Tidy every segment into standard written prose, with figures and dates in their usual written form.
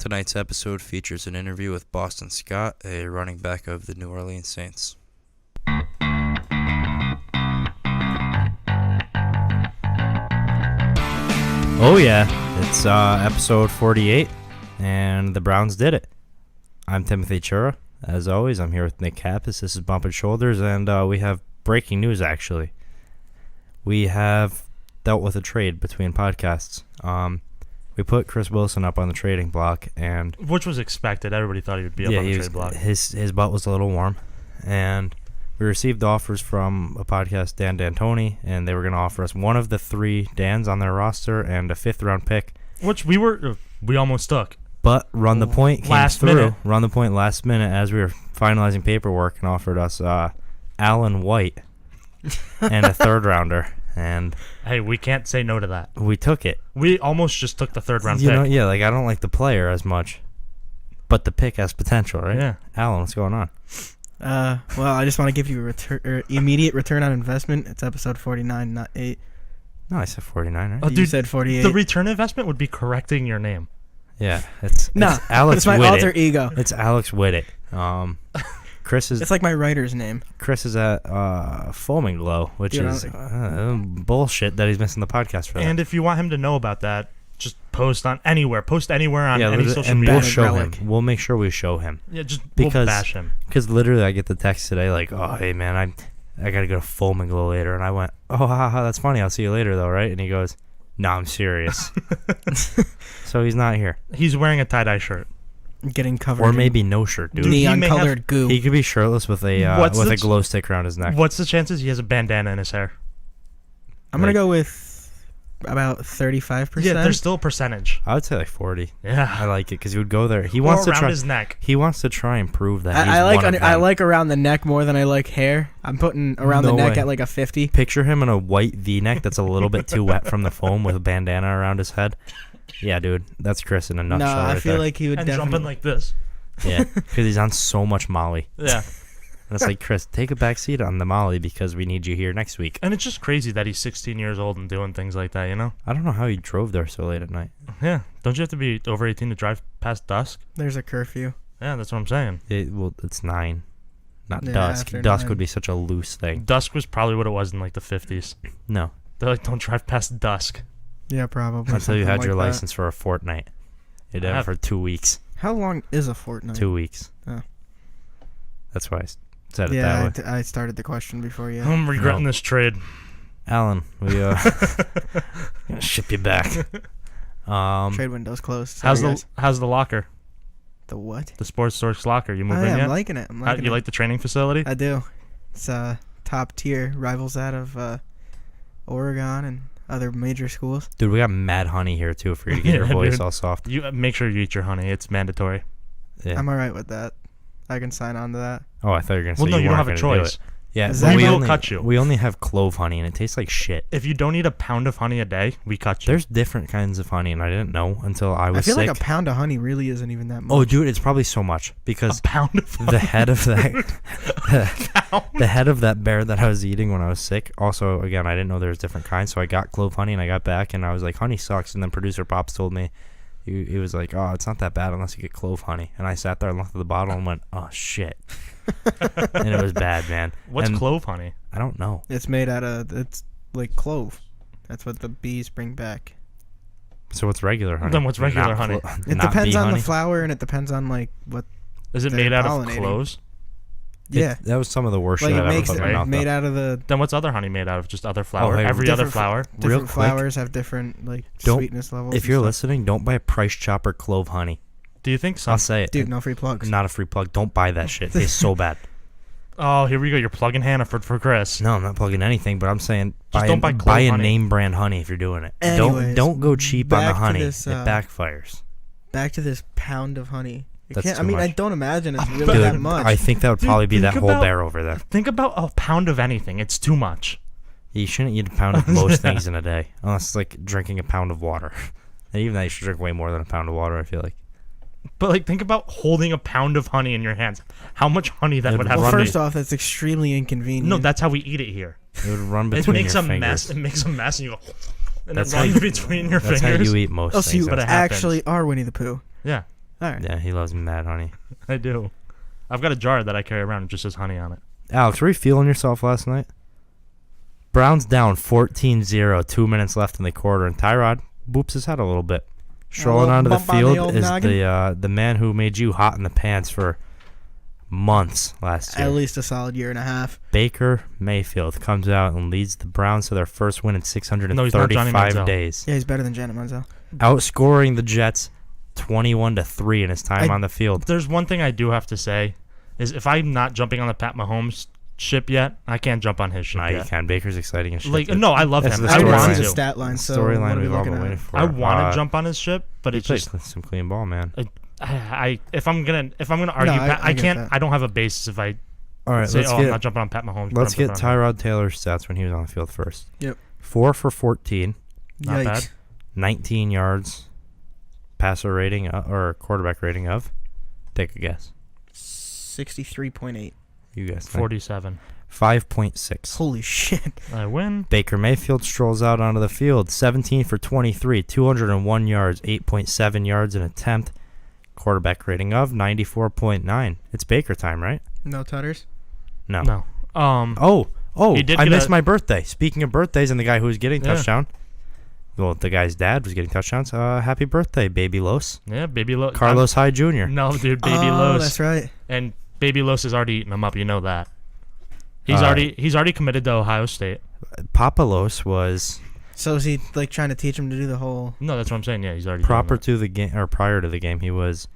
Tonight's episode features an interview with Boston Scott, a running back of the New Orleans Saints. Oh yeah, it's episode 48, and the Browns did it. I'm Timothy Chura. As always, I'm here with Nick Kappas. This is Bumping Shoulders, and we have breaking news, actually. We have dealt with a trade between podcasts. We put Chris Wilson up on the trading block, and which was expected. Everybody thought he would be up on the trade block. His butt was a little warm, and we received offers from a podcast, Dan D'Antoni, and they were going to offer us one of the three Dans on their roster and a 5th-round pick, which we almost took. But Run the Point came last through. Minute. Run the Point last minute as we were finalizing paperwork and offered us Alan White and a 3rd-rounder. And hey, we can't say no to that. We took it. We almost just took the 3rd-round pick. Yeah, I don't like the player as much, but the pick has potential, right? Yeah. Alan, what's going on? Well, I just want to give you immediate return on investment. It's episode 49, not 8. No, I said 49, right? Oh, you said 48. The return investment would be correcting your name. Yeah, it's Alex it's my Whittet. alter ego. It's Alex Whittet. Chris is. It's like my writer's name. Chris is at Foaming Glow, which is bullshit that he's missing the podcast for that. And if you want him to know about that, just post anywhere on any social and media. We'll show him. We'll make sure we show him. Yeah, we'll bash him. Because literally, I get the text today like, "Oh, hey man, I gotta go to Foaming Glow later," and I went, "Oh, haha, that's funny. I'll see you later, though, right?" And he goes, "No, I'm serious." So he's not here. He's wearing a tie-dye shirt. Getting covered. Or maybe no shirt, dude. Neon-colored goo. He could be shirtless with a glow stick around his neck. What's the chances he has a bandana in his hair? I'm going to go with about 35%. Yeah, there's still a percentage. I would say like 40. Yeah. I like it because he would go there. He wants to try his neck. He wants to try and prove that he's I like around the neck more than I like hair. I'm putting around the neck at like a 50. Picture him in a white V-neck that's a little bit too wet from the foam with a bandana around his head. Yeah, dude, that's Chris in a nutshell. No, I right feel there. like he would definitely jumping like this. Yeah, because he's on so much Molly. Yeah. And it's like, Chris, take a back seat on the Molly because we need you here next week. And it's just crazy that he's 16 years old and doing things like that, you know? I don't know how he drove there so late at night. Yeah. Don't you have to be over 18 to drive past dusk? There's a curfew. Yeah, that's what I'm saying. It's 9, not Yeah, dusk. after Dusk 9. would be such a loose thing. Dusk was probably what it was in like the 50s. No. They're like, don't drive past dusk. Yeah, probably. Until you had like your that. license for a fortnight. You did it for 2 weeks. How long is a fortnight? 2 weeks. Oh. That's why I said it that way. I started the question before you. I'm regretting this trade. Alan, we gonna ship you back. Trade window's closed. Sorry, How's the locker? The what? The Sports Dorks locker. You moving yet? I'm liking it. You like the training facility? I do. It's top tier. Rivals that of Oregon and other major schools. Dude, we got mad honey here too for you to get your voice dude. all soft. You make sure you eat your honey. It's mandatory. Yeah. I'm alright with that. I can sign on to that. Oh, I thought you were gonna say Well, no, you don't have a weren't gonna do choice. it. Yeah, Is but that we will only cut you. We only have clove honey, and it tastes like shit. If you don't eat a pound of honey a day, we cut you. There's different kinds of honey, and I didn't know until I was I feel sick. like a pound of honey really isn't even that much. Oh, dude, it's probably so much because a pound of honey. the head of that the head of that bear that I was eating when I was sick. Also, again, I didn't know there was different kinds, so I got clove honey, and I got back, and I was like, honey sucks. And then producer Pops told me, he was like, oh, it's not that bad unless you get clove honey. And I sat there and looked at the bottle and went, oh shit. And it was bad, man. What's and clove honey? I don't know. It's made out of, it's like clove. That's what the bees bring back. So what's regular honey? Then what's regular honey? It depends on the flower, and it depends on like what. Is it made out of cloves? Yeah, that was some of the worst like shit it I've ever makes put in my it mouth. made out of the. Then what's other honey made out of? Just other flower? hey, Every other flower? Real Different quick, flowers have different like sweetness levels. If you're listening, don't buy a Price Chopper clove honey. Do you think so? I'll say it. Dude, no free plugs. Not a free plug. Don't buy that shit. It's so bad. Oh, here we go. You're plugging Hannaford for Chris. No, I'm not plugging anything, but I'm saying don't buy buy a honey. name brand honey if you're doing it. Anyways, don't go cheap on the back to honey. this, It backfires. Back to this pound of honey. That's too I mean, much. I don't imagine it's really Dude, that much. I think that would probably be that whole bear over there. Think about a pound of anything. It's too much. You shouldn't eat a pound of most things in a day, unless it's like drinking a pound of water. And even that, you should drink way more than a pound of water, I feel like. But like, think about holding a pound of honey in your hands. How much honey that would have. Well, to be. first off, that's extremely inconvenient. No, that's how we eat it here. It would run It between makes your a fingers. mess. It makes a mess, and you go. And That's it how runs you- between your That's fingers. how you eat most Oh, so things. you But it actually happens. are Winnie the Pooh. Yeah. All right. Yeah, he loves Mad Honey. I do. I've got a jar that I carry around and just says honey on it. Alex, were you feeling yourself last night? Browns down 14-0, 2 minutes left in the quarter, and Tyrod boops his head a little bit. Strolling onto the bump on the field old is noggin? the man who made you hot in the pants for months last year. At least a solid year and a half. Baker Mayfield comes out and leads the Browns to their first win in No, he's not Johnny 635 Manziel. days, Yeah, he's better than Janet Manziel. outscoring the Jets 21-3 in his time on the field. There's one thing I do have to say is if I'm not jumping on the Pat Mahomes ship yet, I can't jump on his ship Nah, you yet. can. Baker's exciting as shit. Like, dude. no, I love That's him. the I I didn't want see storyline. the to. stat line, so what Storyline are we we've all looking been at? waiting for. I want to jump on his ship, but He it's plays just some clean ball, man. if I'm gonna argue, I I get can't. that. I don't have a basis if I All right, say, let's I'm not get jumping on Pat Mahomes. but let's I'm get jumping on him. Tyrod Taylor's stats when he was on the field first. Yep. 4 for 14, Not bad. Yikes. 19 yards, passer rating or quarterback rating of. Take a guess. 63.8. You guess. 47. 5.6. Holy shit. I win. Baker Mayfield strolls out onto the field, 17 for 23, 201 yards, 8.7 yards an attempt. Quarterback rating of 94.9. It's Baker time, right? No tutters? No. Oh, He did I get missed a- my birthday. Speaking of birthdays and the guy who was getting Yeah. touchdown. Well, the guy's dad was getting touchdowns. Happy birthday, Baby Los. Yeah, Baby Los. Carlos Hyde Jr. No, dude, Baby Oh, Los. that's right. And Baby Los has already eaten him up. You know that. He's Uh, already committed to Ohio State. Papa Los was So is he like trying to teach him to do the whole? No, that's what I'm saying. Yeah, he's already proper doing to the game, or prior to the game. He was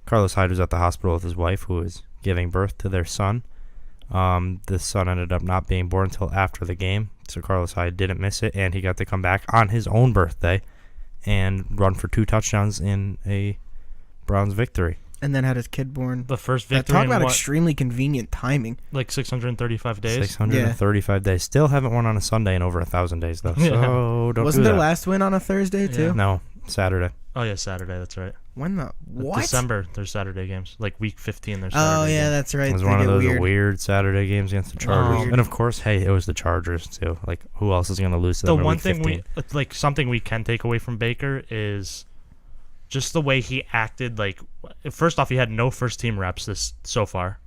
Carlos Hyde was at the hospital with his wife, who was giving birth to their son. The son ended up not being born until after the game, so Carlos Hyde didn't miss it, and he got to come back on his own birthday and run for 2 touchdowns in a Browns victory. And then had his kid born. the first Talk victory in about what, extremely convenient timing. like 635 days. 635 days. Still haven't won on a Sunday in over 1,000 days, though. Yeah. So don't Wasn't do their that. last win on a Thursday too? Yeah. No, Saturday. Oh yeah, Saturday. That's right. When the what? December. There's Saturday games. Like week 15. There's Saturday Oh yeah, games. that's right. It was They one of get those weird. weird Saturday games against the Chargers. Oh. And of course, hey, it was the Chargers too. Like, who else is going to lose to The them in one week thing 15? like something we can take away from Baker is just the way he acted. Like, first off, he had no first team reps this so far.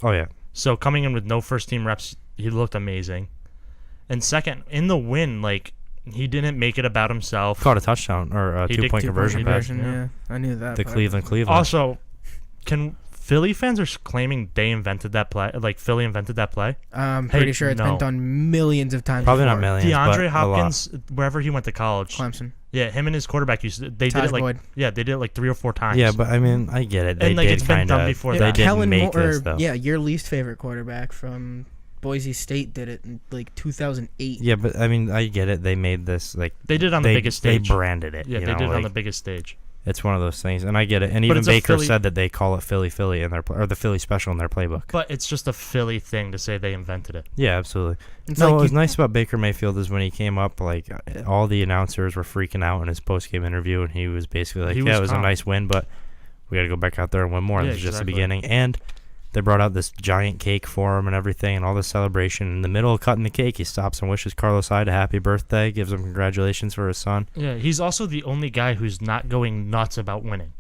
Oh yeah. So coming in with no first team reps, he looked amazing. And second, in the win, like he didn't make it about himself. Caught a touchdown or a He did 2-point conversion pass. Conversion, yeah. yeah. I knew that. The part. Cleveland. Also, can Philly fans are claiming they invented that play? Like Philly invented that play? I'm pretty Hey, sure it's no. been done millions of times. Probably not before. millions, DeAndre but a lot. Hopkins, wherever he went to college, Clemson. yeah, him and his quarterback used to, they did Taj it like Boyd. yeah, they did it like 3 or 4 times. Yeah, but I mean, I get it. They And, like, did it's been kind done of. before They that. didn't Kellen make Moore, this though. yeah, your least favorite quarterback from Boise State did it in like 2008. Yeah, but I mean, I get it. They made this like they did it on the biggest stage. They branded it. Yeah, you they know, did it on like, the biggest stage. It's one of those things, and I get it. And But even it's a Baker Philly- said that they call it Philly in their or the Philly special in their playbook. But it's just a Philly thing to say they invented it. Yeah, absolutely. It's No, like what was you- nice about Baker Mayfield is when he came up, like all the announcers were freaking out in his post-game interview, and he was basically like, He "Yeah, was it was a calm. nice win, but we got to go back out there and win more. Yeah, This is just the exactly. beginning." And they brought out this giant cake for him and everything, and all this celebration. In the middle of cutting the cake, he stops and wishes Carlos Hyde a happy birthday, gives him congratulations for his son. Yeah, he's also the only guy who's not going nuts about winning.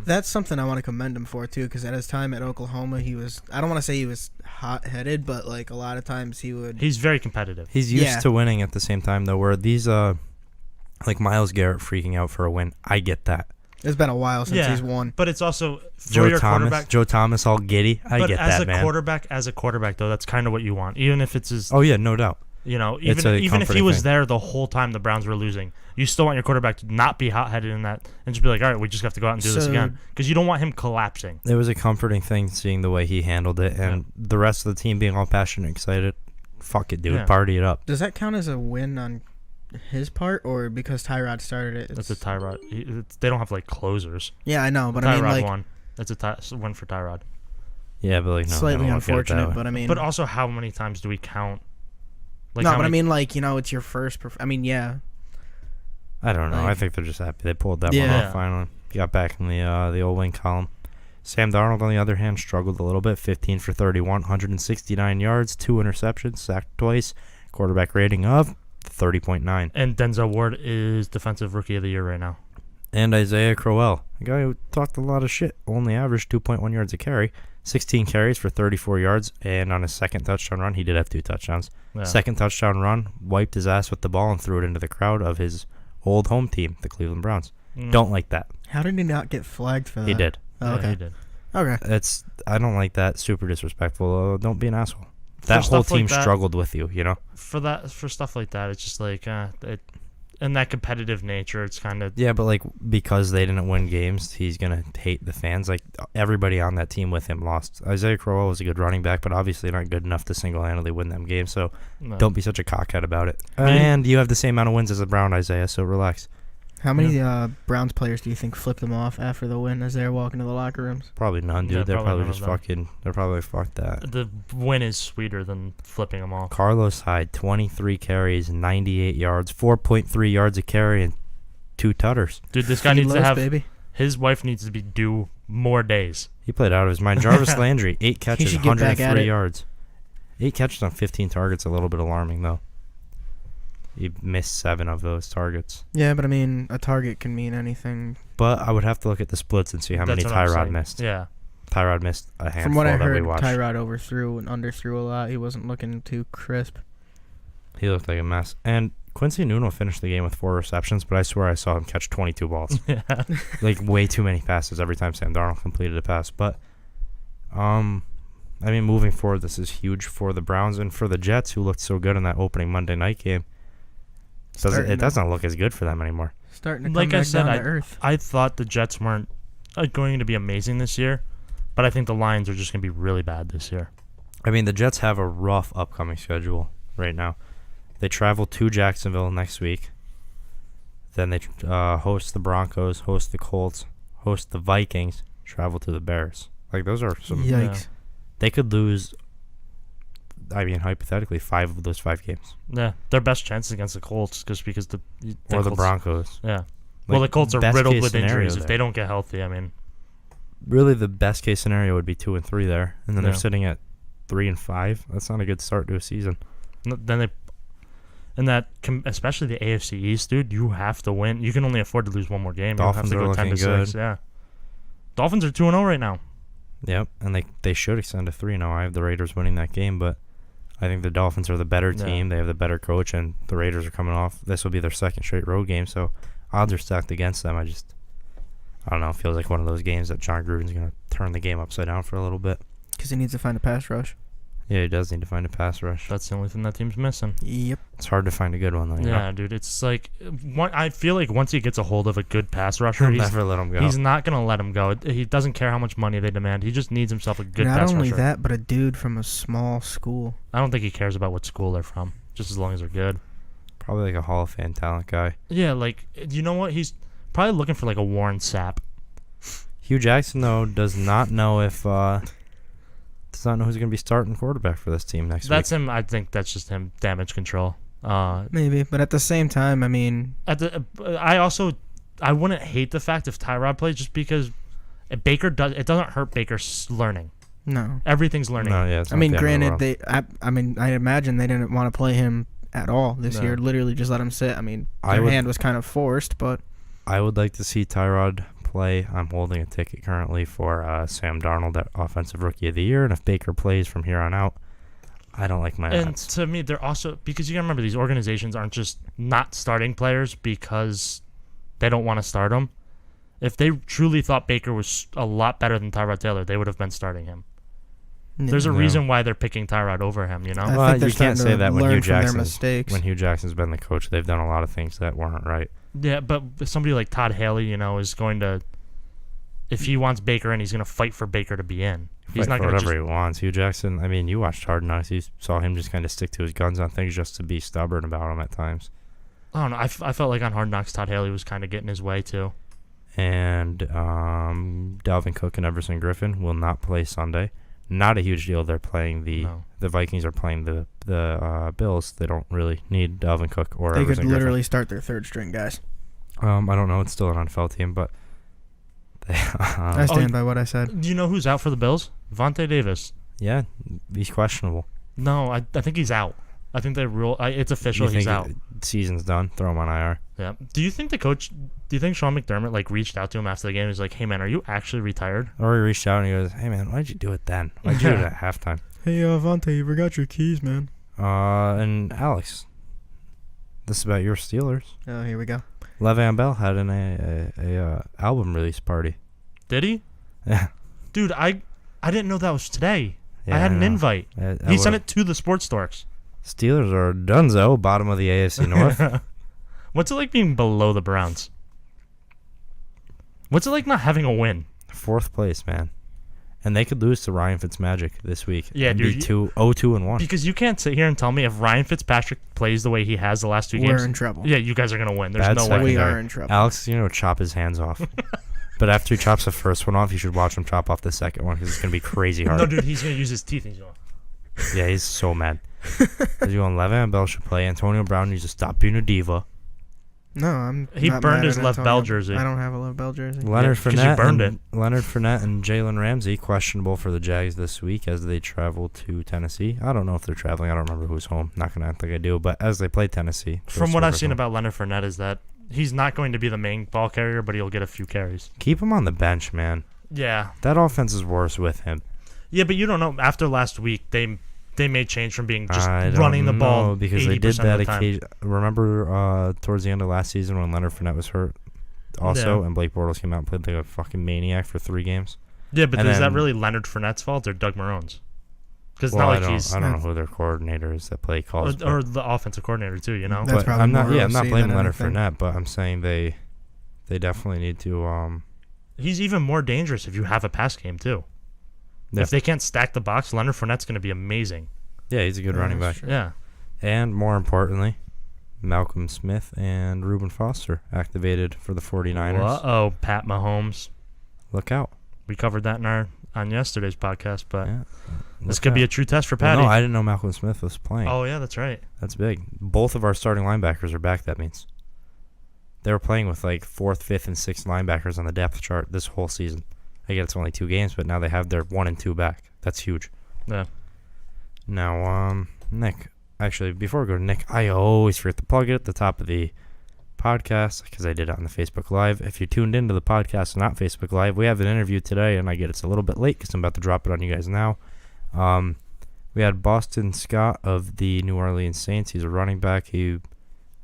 That's something I want to commend him for too, because at his time at Oklahoma, he was. I don't want to say he was hot-headed, but like a lot of times he would. He's very competitive. He's used Yeah. to winning at the same time, though, where these, like Myles Garrett freaking out for a win. I get that. It's been a while since Yeah. he's won. But it's also for your quarterback. Joe Thomas all giddy. I but get as that, a man. quarterback though, that's kind of what you want. Even if it's his, Oh, yeah, no doubt. you know, It's even a if he comforting was thing. there the whole time the Browns were losing, you still want your quarterback to not be hot-headed in that and just be like, all right, we just have to go out and do this So- again, because you don't want him collapsing. It was a comforting thing seeing the way he handled it, and the rest of the team being all passionate and excited. Fuck it, dude. Yeah. Party it up. Does that count as a win on his part, or because Tyrod started it? That's a Tyrod. They don't have like closers. Yeah, I know, but Tyrod I mean, like, won. That's a win for Tyrod. Yeah, but like, no, I slightly don't look at it that unfortunate. way. But I mean, But also, how many times do we count? Like, no, how but I many- mean, like, you know, it's your first. I mean, yeah, I don't know. I like- think they're just happy they pulled that one Yeah. off finally. Got back in the old win column. Sam Darnold, on the other hand, struggled a little bit. 15 for 31, 169 yards, 2 interceptions, sacked twice. Quarterback rating of 30.9. And Denzel Ward is Defensive Rookie of the Year right now. And Isaiah Crowell, a guy who talked a lot of shit, only averaged 2.1 yards a carry, 16 carries for 34 yards, and on his second touchdown run, he did have 2 touchdowns. Yeah. Second touchdown run, wiped his ass with the ball and threw it into the crowd of his old home team, the Cleveland Browns. Don't like that. How did he not get flagged for that? He did. Oh, okay. Yeah, he did. Okay. I don't like that. Super disrespectful. Don't be an asshole. That For whole stuff like team that- struggled with you, you know? For stuff like that, it's just like and that competitive nature, it's kind of Yeah, but like because they didn't win games, he's gonna hate the fans. Like everybody on that team with him lost. Isaiah Crowell was a good running back, but obviously not good enough to single-handedly win them games. So don't be such a cockhead about it. And you have the same amount of wins as the Brown, Isaiah. So relax. How many Browns players do you think flipped them off after the win as they were walking to the locker rooms? Probably none, dude. Yeah, they're probably probably none just of them. fucking. They're probably fuck that. The win is sweeter than flipping them off. Carlos Hyde, 23 carries, 98 yards, 4.3 yards a carry, and 2 tutters. Dude, this guy Feed needs to Los, have baby. his wife needs to be due more days. He played out of his mind. Jarvis Landry, 8 catches, should get back at 103 it. yards. 8 catches on 15 targets, a little bit alarming, though. He missed 7 of those targets. Yeah, but I mean, a target can mean anything. But I would have to look at the splits and see how many That's what I'm Tyrod saying. missed. Yeah. Tyrod missed a handful From what I that we heard, watched. Tyrod overthrew and underthrew a lot. He wasn't looking too crisp. He looked like a mess. And Quincy Nuno finished the game with 4 receptions, but I swear I saw him catch 22 balls. Yeah. Like, way too many passes every time Sam Darnold completed a pass. But, I mean, moving forward, this is huge for the Browns and for the Jets, who looked so good in that opening Monday night game. It doesn't look as good for them anymore. Starting to come Like I back said, down to earth. I thought the Jets weren't going to be amazing this year, but I think the Lions are just going to be really bad this year. I mean, the Jets have a rough upcoming schedule right now. They travel to Jacksonville next week. Then they host the Broncos, host the Colts, host the Vikings, travel to the Bears. Like, those are some... Yikes. They could lose, I mean, hypothetically, 5 of those 5 games. Yeah, their best chance is against the Colts because the Or the Colts- Broncos. Yeah. Like, Well, the Colts are best riddled case with scenario injuries. If there. they don't get healthy, I mean, Really, the best case scenario would be 2 and 3 there. And then Yeah. they're sitting at 3 and 5. That's not a good start to a season. then they, and that especially the AFC East, dude, you have to win. You can only afford to lose one more game. Dolphins you are have to go 10 to looking 6. good. Yeah. Dolphins are 2-0 right now. Yep, and they should extend to 3 now. I have the Raiders winning that game, but I think the Dolphins are the better Yeah. team. They have the better coach, and the Raiders are coming off. This will be their second straight road game, so odds are stacked against them. I don't know. It feels like one of those games that John Gruden's going to turn the game upside down for a little bit. Because he needs to find a pass rush. Yeah, he does need to find a pass rush. That's the only thing that team's missing. Yep. It's hard to find a good one, though. You Yeah, know? dude. It's like I feel like once he gets a hold of a good pass rusher, He'll never let him go. he's not gonna let him go. He doesn't care how much money they demand. He just needs himself a good Not pass only rusher. that, but a dude from a small school. I don't think he cares about what school they're from, just as long as they're good. Probably like a Hall of Fame talent guy. Yeah, like you know what? He's probably looking for like a Warren Sapp. Hugh Jackson, though, does not know who's going to be starting quarterback for this team next That's week. him. I think that's just him. Damage control. Maybe, but at the same time, I mean, I wouldn't hate the fact if Tyrod plays just because it doesn't hurt Baker's learning. no. Everything's learning. No, yeah, it's I not mean, the end of the granted, world. I imagine they didn't want to play him at all this No. year. Literally just let him sit. I mean, I their would- hand was kind of forced, but I would like to see Tyrod play. I'm holding a ticket currently for Sam Darnold at Offensive Rookie of the Year, and if Baker plays from here on out, I don't like my And odds. to me, they're also because you gotta remember these organizations aren't just not starting players because they don't want to start them. If they truly thought Baker was a lot better than Tyrod Taylor, they would have been starting him. There's a Yeah. reason why they're picking Tyrod over him. You know, I Well, think they're you can't starting say to that when learn Hugh from their Jackson's mistakes. when Hugh Jackson's been the coach. They've done a lot of things that weren't right. yeah, but somebody like Todd Haley, you know, is going to, if he wants Baker in, he's going to fight for Baker to be in. He's Fight not for going to whatever just. he wants. Hugh Jackson. I mean, you watched Hard Knocks. You saw him just kind of stick to his guns on things just to be stubborn about them at times. I don't know. I felt like on Hard Knocks, Todd Haley was kind of getting his way too. And Dalvin Cook and Everson Griffin will not play Sunday. Not a huge deal. They're playing No. the Vikings are playing the Bills. They don't really need Dalvin Cook or they Everson could Griffin. literally start their third string guys. I don't know. It's still an NFL team, but they, I stand by what I said. Do you know who's out for the Bills? Vontae Davis. yeah, he's questionable. No, I think he's out. I think they rule. It's official. You He's think out. season's done. Throw him on IR. Yeah. Do you think Sean McDermott like reached out to him after the game? He was like, "Hey man, are you actually retired?" Or he reached out and he goes, "Hey man, why'd you do it then? Why'd you do it at halftime?" Hey, Vontae, you forgot your keys, man. And Alex, this is about your Steelers. Oh, here we go. Le'Veon Bell had a album release party. Did he? Yeah. Dude, I didn't know that was today. Yeah, I had an know. invite. He sent it to the sports Dorks. Steelers are dunzo, bottom of the AFC North. What's it like being below the Browns? What's it like not having a win? 4th place, man. And they could lose to Ryan Fitzmagic this week. Yeah, and dude. Be 2-1. Because you can't sit here and tell me if Ryan Fitzpatrick plays the way he has the last 2 games. We're in trouble. Yeah, you guys are going to win. There's Bad no way. secondary. We are in trouble. Alex, chop his hands off. But after he chops the first one off, you should watch him chop off the second one because it's going to be crazy hard. No, dude, he's going to use his teeth. And he's going. Yeah, he's so mad. He's going, Le'Veon Bell should play. Antonio Brown needs to stop being a diva. No, He not burned mad his at left Antonio. Bell jersey. I don't have a left Bell jersey. Leonard 'cause you Fournette burned and Jalen Ramsey questionable for the Jags this week as they travel to Tennessee. I don't know if they're traveling. I don't remember who's home. Not going to act like I do. But as they play Tennessee. From what I've seen about Leonard Fournette is that he's not going to be the main ball carrier, but he'll get a few carries. Keep him on the bench, man. Yeah. That offense is worse with him. Yeah, but you don't know. After last week, they made change from being just I don't running the ball know, because 80% they did that of the time. occasion. Remember towards the end of last season when Leonard Fournette was hurt also, Yeah. and Blake Bortles came out and played like a fucking maniac for 3 games? Yeah, but And is that then- really Leonard Fournette's fault or Doug Marone's? Because Well, not I like don't, he's I don't know who their coordinator is that play calls. or the offensive coordinator too. You know. That's but probably I'm not. more Yeah, I'm not OC blaming than Leonard anything. Fournette, but I'm saying they definitely need to. He's even more dangerous if you have a pass game too. Yeah. If they can't stack the box, Leonard Fournette's going to be amazing. Yeah, he's a good running back. Sure. Yeah. And more importantly, Malcolm Smith and Reuben Foster activated for the 49ers. Uh-oh, Pat Mahomes. Look out. We covered that on yesterday's podcast, but Yeah. this Look could be out. a true test for Well, Patty. no, I didn't know Malcolm Smith was playing. Oh, yeah, that's right. That's big. Both of our starting linebackers are back, that means. They were playing with like 4th, 5th, and 6th linebackers on the depth chart this whole season. I get it's only 2 games, but now they have their 1 and 2 back. That's huge. Yeah. Now, Nick, actually, before we go to Nick, I always forget to plug it at the top of the podcast because I did it on the Facebook Live. If you tuned into the podcast and not Facebook Live, we have an interview today, and I get it's a little bit late because I'm about to drop it on you guys now. We had Boston Scott of the New Orleans Saints. He's a running back. It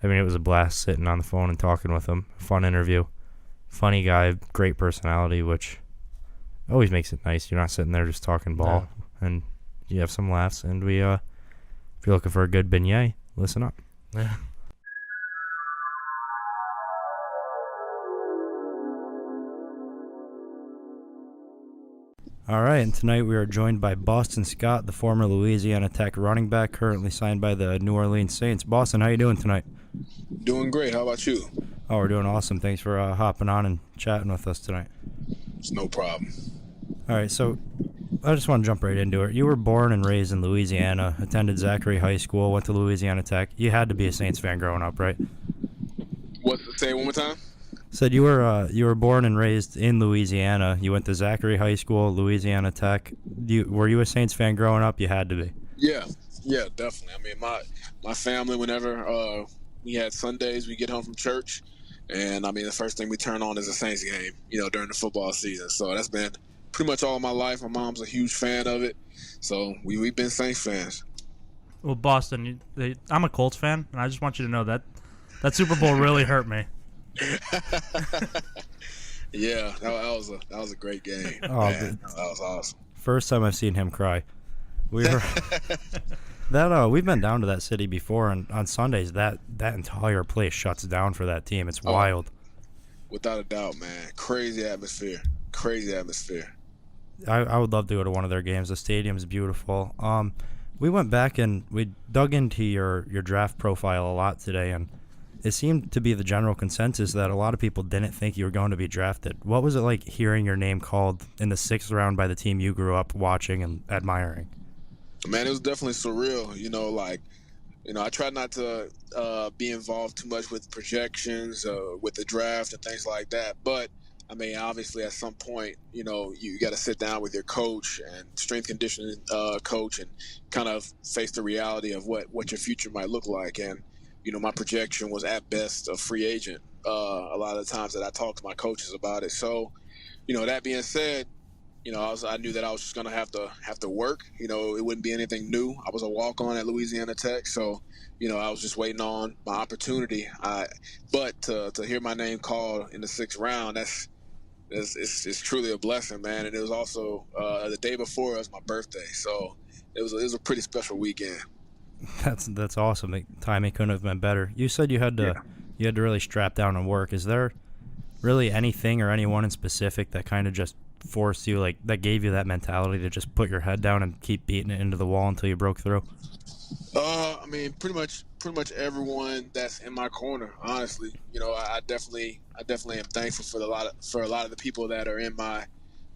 was a blast sitting on the phone and talking with him. Fun interview. Funny guy, great personality, which always makes it nice. You're not sitting there just talking ball, and you have some laughs. And if you're looking for a good beignet, listen up. Yeah. All right, and tonight we are joined by Boston Scott, the former Louisiana Tech running back, currently signed by the New Orleans Saints. Boston, how you doing tonight? Doing great. How about you? Oh, we're doing awesome. Thanks for hopping on and chatting with us tonight. It's no problem. All right, so I just want to jump right into it. You were born and raised in Louisiana, attended Zachary High School, went to Louisiana Tech. You had to be a Saints fan growing up, right? Say it one more time? Said you were born and raised in Louisiana. You went to Zachary High School, Louisiana Tech. Were you a Saints fan growing up? You had to be. Yeah, definitely. I mean, my family, whenever we had Sundays, we get home from church, and I mean, the first thing we turn on is a Saints game, during the football season. So that's been pretty much all of my life. My mom's a huge fan of it, so we've been Saints fans. Well, Boston, I'm a Colts fan, and I just want you to know that Super Bowl really hurt me. Yeah, that was a great game. Oh, man. That was awesome. First time I've seen him cry. We've been down to that city before, and on Sundays that entire place shuts down for that team. It's wild. Without a doubt, man. Crazy atmosphere. I would love to go to one of their games. The stadium's beautiful. We went back and we dug into your draft profile a lot today, and it seemed to be the general consensus that a lot of people didn't think you were going to be drafted. What was it like hearing your name called in the 6th round by the team you grew up watching and admiring? Man, it was definitely surreal. I try not to be involved too much with projections, with the draft and things like that. But, I mean, obviously at some point, you got to sit down with your coach and strength conditioning coach and kind of face the reality of what your future might look like. And my projection was at best a free agent. A lot of the times that I talked to my coaches about it. So, that being said, I knew that I was just gonna have to work. It wouldn't be anything new. I was a walk-on at Louisiana Tech, so I was just waiting on my opportunity. But to hear my name called in the 6th round, it's truly a blessing, man. And it was also the day before it was my birthday, so it was a pretty special weekend. That's awesome. The timing couldn't have been better. You said you had to really strap down and work. Is there really anything or anyone in specific that kind of just forced you, like, that gave you that mentality to just put your head down and keep beating it into the wall until you broke through? Pretty much everyone that's in my corner, honestly. I definitely am thankful for a lot of the people that are in my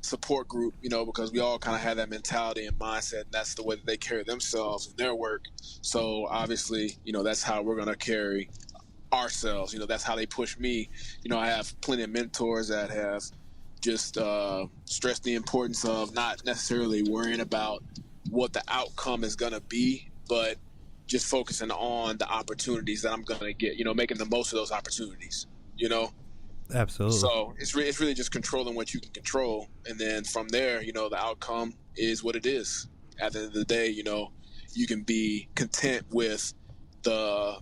support group, because we all kind of have that mentality and mindset, and that's the way that they carry themselves in their work. So obviously, that's how we're going to carry ourselves. That's how they push me. I have plenty of mentors that have just stressed the importance of not necessarily worrying about what the outcome is going to be, but just focusing on the opportunities that I'm going to get, making the most of those opportunities, Absolutely. So it's really just controlling what you can control. And then from there, the outcome is what it is. At the end of the day, you can be content with the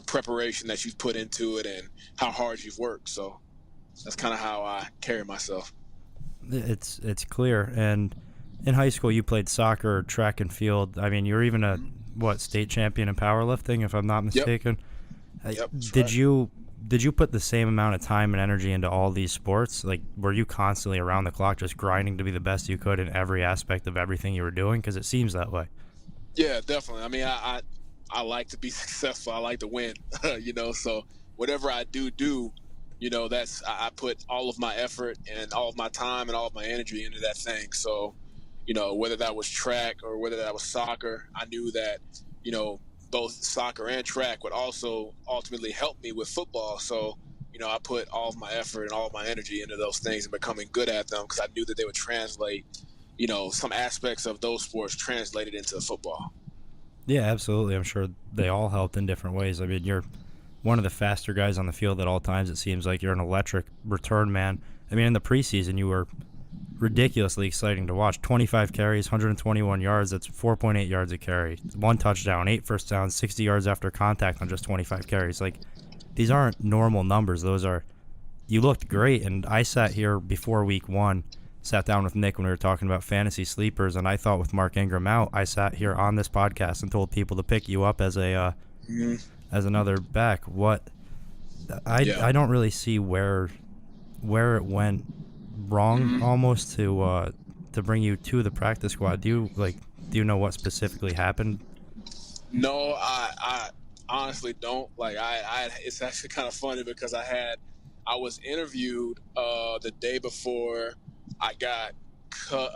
preparation that you've put into it and how hard you've worked. So that's kind of how I carry myself. It's clear. And in high school, you played soccer, track and field. I mean, you're even a state champion in powerlifting, if I'm not mistaken. Yep. Did you put the same amount of time and energy into all these sports? Like, were you constantly around the clock just grinding to be the best you could in every aspect of everything you were doing? Because it seems that way. Yeah, definitely. I mean, I like to be successful. I like to win. So whatever I do, that's I put all of my effort and all of my time and all of my energy into that thing. So, whether that was track or whether that was soccer, I knew that, both soccer and track would also ultimately help me with football. So, I put all of my effort and all of my energy into those things and becoming good at them because I knew that they would translate, some aspects of those sports translated into football. Yeah, absolutely. I'm sure they all helped in different ways. I mean, you're one of the faster guys on the field at all times. It seems like you're an electric return man. I mean, in the preseason, you were ridiculously exciting to watch. 25 carries, 121 yards. That's 4.8 yards a carry. 1 touchdown, 8 first downs, 60 yards after contact on just 25 carries. Like, these aren't normal numbers. You looked great. And I sat here before week 1, sat down with Nick when we were talking about fantasy sleepers, and I thought with Mark Ingram out, I sat here on this podcast and told people to pick you up as as another back. I don't really see where it went wrong almost to bring you to the practice squad. Do you know what specifically happened? No, I honestly don't. It's actually kind of funny because I was interviewed the day before I got cut,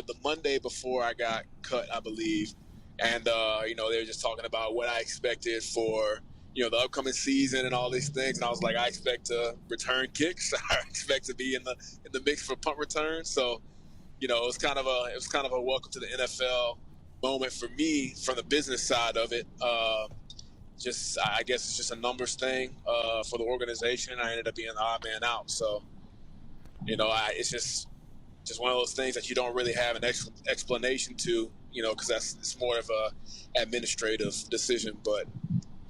the Monday before I got cut, I believe. And, they were just talking about what I expected for, the upcoming season and all these things. And I was like, I expect to return kicks. I expect to be in the mix for punt returns. So, it was kind of a welcome to the NFL moment for me from the business side of it. I guess it's just a numbers thing for the organization. I ended up being the odd man out. So, it's just one of those things that you don't really have an explanation to, because it's more of a administrative decision. But,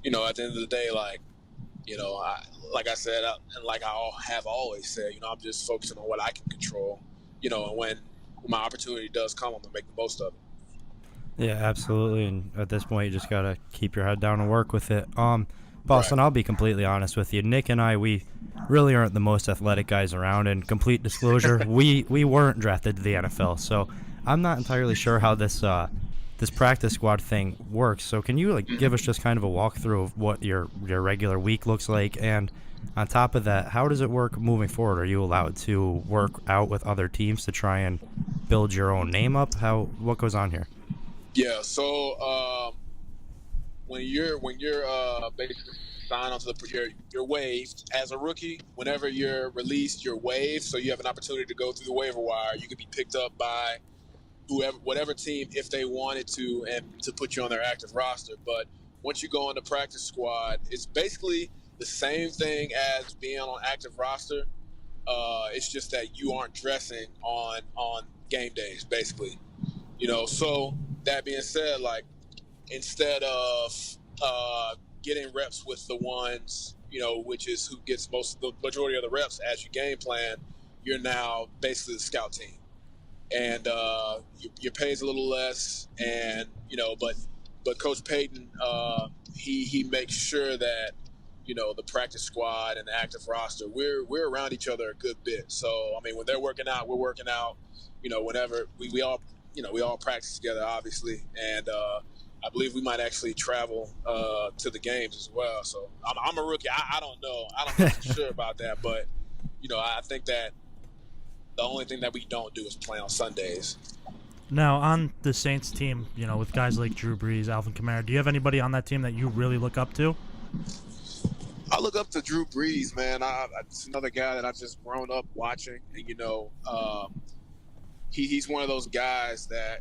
at the end of the day, like I said, and like I have always said, I'm just focusing on what I can control, and when my opportunity does come, I'm going to make the most of it. Yeah, absolutely. And at this point, you just got to keep your head down and work with it. Boston, Right. I'll be completely honest with you. Nick and I, we really aren't the most athletic guys around. And complete disclosure, we weren't drafted to the NFL. So I'm not entirely sure how this practice squad thing works. So can you give us just kind of a walkthrough of what your regular week looks like? And on top of that, how does it work moving forward? Are you allowed to work out with other teams to try and build your own name up? What goes on here? Yeah. So when you're basically signed onto you're waived as a rookie. Whenever you're released, you're waived. So you have an opportunity to go through the waiver wire. You could be picked up by whatever team if they wanted to, and to put you on their active roster. But once you go on the practice squad, it's basically the same thing as being on active roster. It's just that you aren't dressing on game days, basically. So that being said, like, instead of getting reps with the ones, which is who gets the majority of the reps as you game plan, you're now basically the scout team. And your pay is a little less, and but Coach Payton, he makes sure that the practice squad and the active roster, we're around each other a good bit. So I mean, when they're working out, we're working out. Whenever we all we all practice together, obviously, and I believe we might actually travel to the games as well. So I'm a rookie. I don't know for sure about that, but I think that the only thing that we don't do is play on Sundays. Now, on the Saints team, with guys like Drew Brees, Alvin Kamara, do you have anybody on that team that you really look up to? I look up to Drew Brees, man. It's another guy that I've just grown up watching. And, he's one of those guys that,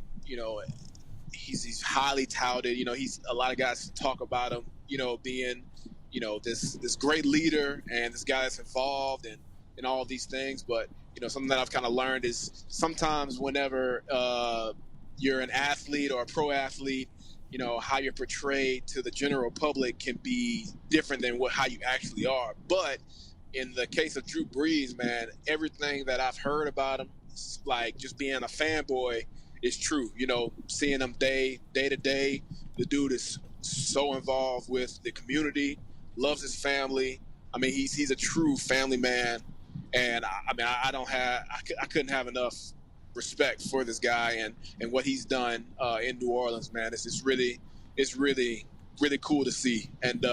he's highly touted. He's a lot of guys talk about him, being, this great leader and this guy that's involved and all of these things. But, something that I've kind of learned is sometimes whenever you're an athlete or a pro athlete, how you're portrayed to the general public can be different than how you actually are. But in the case of Drew Brees, man, everything that I've heard about him, like just being a fanboy, is true. Seeing him day to day, the dude is so involved with the community, loves his family. I mean, he's a true family man. And I couldn't have enough respect for this guy and what he's done in New Orleans, man. It's really cool to see. And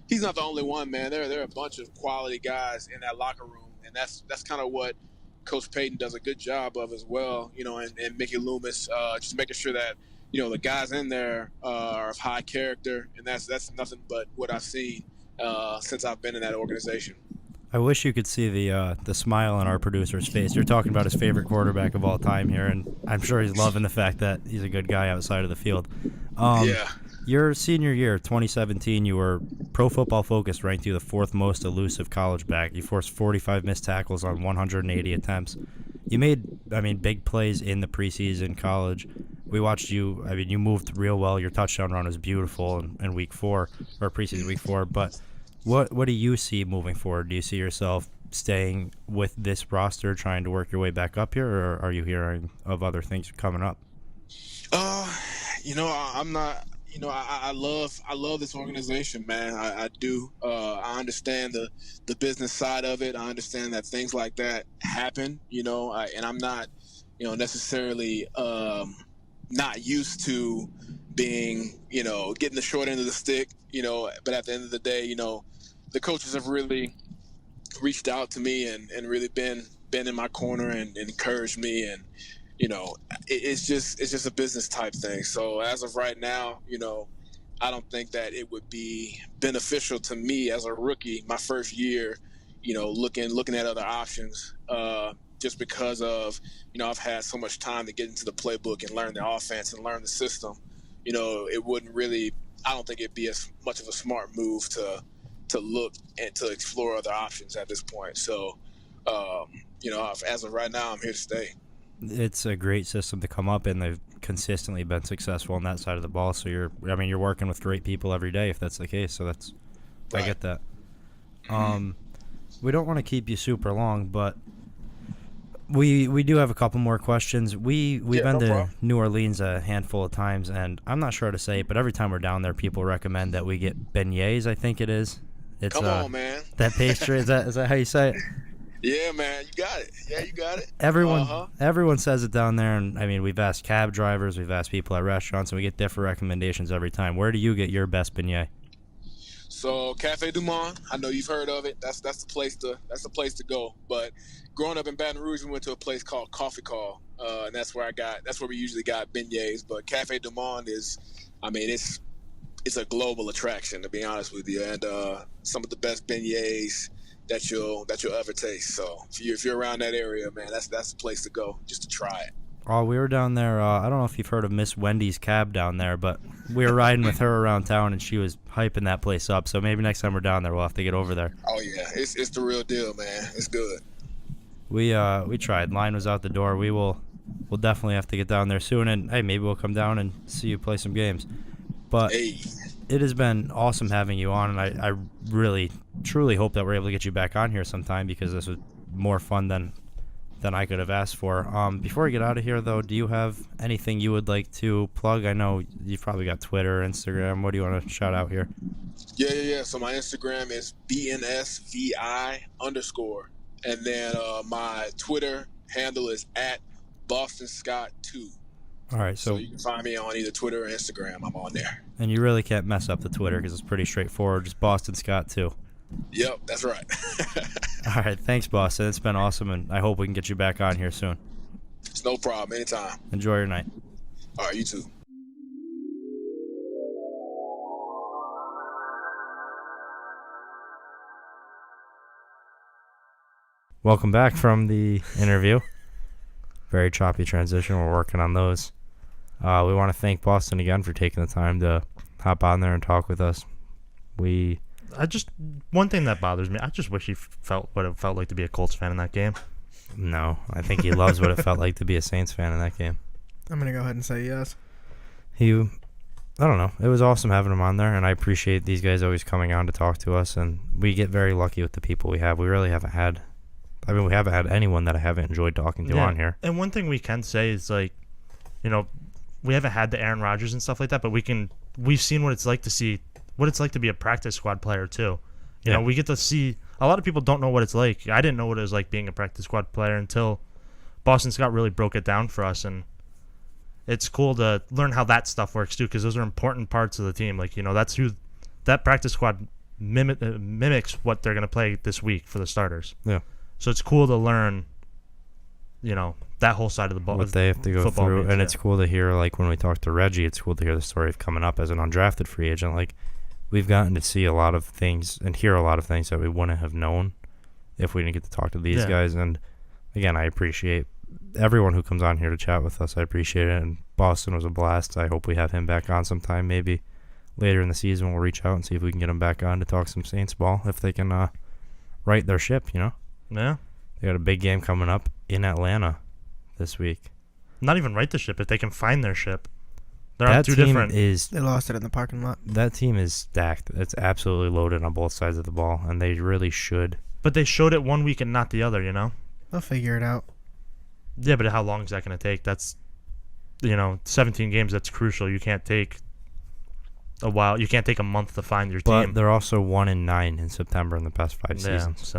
he's not the only one, man. There are a bunch of quality guys in that locker room, and that's kind of what Coach Payton does a good job of as well. And Mickey Loomis, just making sure that the guys in there are of high character, and that's nothing but what I've seen since I've been in that organization. I wish you could see the smile on our producer's face. You're talking about his favorite quarterback of all time here, and I'm sure he's loving the fact that he's a good guy outside of the field. Yeah. Your senior year, 2017, you were Pro Football Focus ranked you the fourth most elusive college back. You forced 45 missed tackles on 180 attempts. You made, big plays in the preseason college. We watched you. You moved real well. Your touchdown run was beautiful in week 4, or preseason week 4, but What do you see moving forward? Do you see yourself staying with this roster, trying to work your way back up here, or are you hearing of other things coming up? I'm not. I love this organization, man. I do. I understand the business side of it. I understand that things like that happen. And I'm not, necessarily not used to being, getting the short end of the stick. But at the end of the day, the coaches have really reached out to me and really been in my corner and encouraged me. And, it's just a business type thing. So as of right now, I don't think that it would be beneficial to me as a rookie, my first year, looking at other options, just because of, I've had so much time to get into the playbook and learn the offense and learn the system. It wouldn't really, I don't think it'd be as much of a smart move to look and to explore other options at this point. So, as of right now, I'm here to stay. It's a great system to come up in. They've consistently been successful on that side of the ball. So you're working with great people every day if that's the case. So that's, right. I get that. We don't want to keep you super long, but we do have a couple more questions. We've been to New Orleans a handful of times, and I'm not sure how to say it, but every time we're down there, people recommend that we get beignets, I think it is. It's, Come on, man. That pastry, is that how you say it? Yeah, man, you got it. Yeah, you got it. Everyone says it down there, and we've asked cab drivers, we've asked people at restaurants, and we get different recommendations every time. Where do you get your best beignet? So Cafe Du Monde, I know you've heard of it. That's the place to go. But growing up in Baton Rouge, we went to a place called Coffee Call, and that's where we usually got beignets. But Cafe Du Monde is, it's a global attraction, to be honest with you, and some of the best beignets that you'll ever taste. So if you're around that area, man, that's the place to go just to try it. Oh, we were down there. I don't know if you've heard of Miss Wendy's Cab down there, but we were riding with her around town, and she was hyping that place up. So maybe next time we're down there, we'll have to get over there. Oh yeah, it's the real deal, man. It's good. We tried. Line was out the door. We'll definitely have to get down there soon, and hey, maybe we'll come down and see you play some games. But Hey, it has been awesome having you on, and I really, truly hope that we're able to get you back on here sometime because this was more fun than I could have asked for. Before we get out of here, though, do you have anything you would like to plug? I know you've probably got Twitter, Instagram. What do you want to shout out here? yeah. So my Instagram is BNSVI_, and then my Twitter handle is at BostonScott2. All right, So so you can find me on either Twitter or Instagram. I'm on there. and you really can't mess up the Twitter because it's pretty straightforward. Just Boston Scott too. Yep, that's right. All right, thanks, Boston. It's been awesome, and I hope we can get you back on here soon. It's no problem. Anytime. Enjoy your night. All right, you too. Welcome back from the interview. Very choppy transition. We're working on those. We want to thank Boston again for taking the time to hop on there and talk with us. One thing that bothers me, I just wish he felt what it felt like to be a Colts fan in that game. No, I think he loves what it felt like to be a Saints fan in that game. I'm gonna go ahead and say yes. I don't know. It was awesome having him on there, and I appreciate these guys always coming on to talk to us, and we get very lucky with the people we have. We really haven't had, we haven't had anyone that I haven't enjoyed talking to on here. And one thing we can say is, like, we haven't had the Aaron Rodgers and stuff like that, but we've seen what it's like to be a practice squad player too. You know, we get to see, a lot of people don't know what it's like. I didn't know what it was like being a practice squad player until Boston Scott really broke it down for us, and it's cool to learn how that stuff works too, because those are important parts of the team. Like, that's who that practice squad mimics what they're going to play this week for the starters. Yeah. So it's cool to learn, that whole side of the ball. What they have to go through, means, and it's cool to hear, like, when we talk to Reggie, it's cool to hear the story of coming up as an undrafted free agent. Like, we've gotten to see a lot of things and hear a lot of things that we wouldn't have known if we didn't get to talk to these guys. And again, I appreciate everyone who comes on here to chat with us. I appreciate it. And Boston was a blast. I hope we have him back on sometime. Maybe later in the season we'll reach out and see if we can get him back on to talk some Saints ball, if they can right their ship, Yeah. They got a big game coming up in Atlanta this week. Not even right the ship, if they can find their ship. They're on two different. They lost it in the parking lot. That team is stacked. It's absolutely loaded on both sides of the ball, and they really should. But they showed it one week and not the other, They'll figure it out. Yeah, but how long is that going to take? That's, 17 games, that's crucial. You can't take a while. You can't take a month to find your But team. they're also 1-9 in September in the past 5 seasons.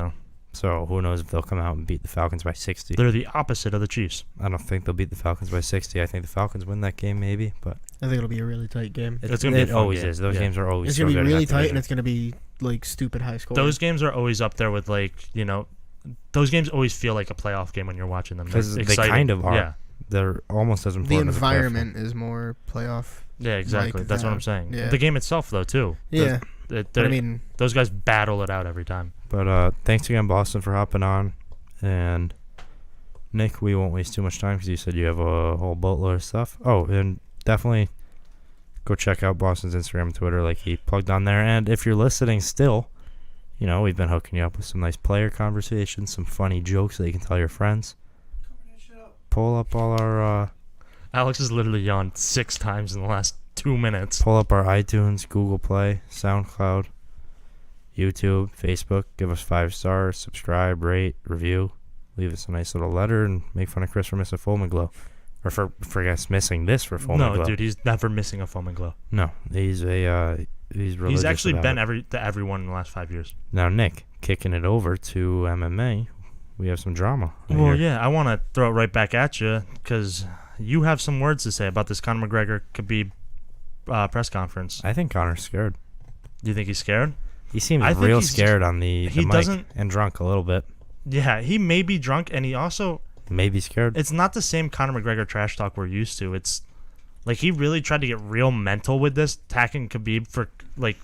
So who knows if they'll come out and beat the Falcons by 60. They're the opposite of the Chiefs. I don't think they'll beat the Falcons by 60. I think the Falcons win that game maybe, but I think it'll be a really tight game. It's gonna be a fun always game. is. Those games are always It's so gonna be good in really that tight, division. and it's gonna be like stupid high score. Those games are always up there with, like, those games always feel like a playoff game when you're watching them. Because they exciting. kind of are. Yeah. They're almost as the important as a playoff environment is more playoff. Yeah, exactly. Like That's what that. I'm saying. Yeah. The game itself, though, too. Yeah, but I mean, those guys battle it out every time. But thanks again, Boston, for hopping on. And Nick, we won't waste too much time because you said you have a whole boatload of stuff. Oh, and definitely go check out Boston's Instagram and Twitter, like he plugged on there. And if you're listening still, we've been hooking you up with some nice player conversations, some funny jokes that you can tell your friends. Pull up all our Alex has literally yawned 6 times in the last 2 minutes. pull up our iTunes, Google Play, SoundCloud, YouTube, Facebook. Give us 5 stars, subscribe, rate, review. Leave us a nice little letter and make fun of Chris for missing Foam and Glow. Or for us missing this for Foam and Glow. No, dude, he's never missing a Foam and Glow. No, he's religious. He's actually been about it. to everyone in the last 5 years. Now, Nick, kicking it over to MMA, we have some drama. Well, yeah, I want to throw it right back at you because you have some words to say about this Conor McGregor Khabib press conference. I think Conor's scared. Do you think he's scared? He seems I think real he's scared on the he mic doesn't- and drunk a little bit. Yeah, he may be drunk, and he also... Maybe scared. It's not the same Conor McGregor trash talk we're used to. It's like he really tried to get real mental with this, attacking Khabib for, like,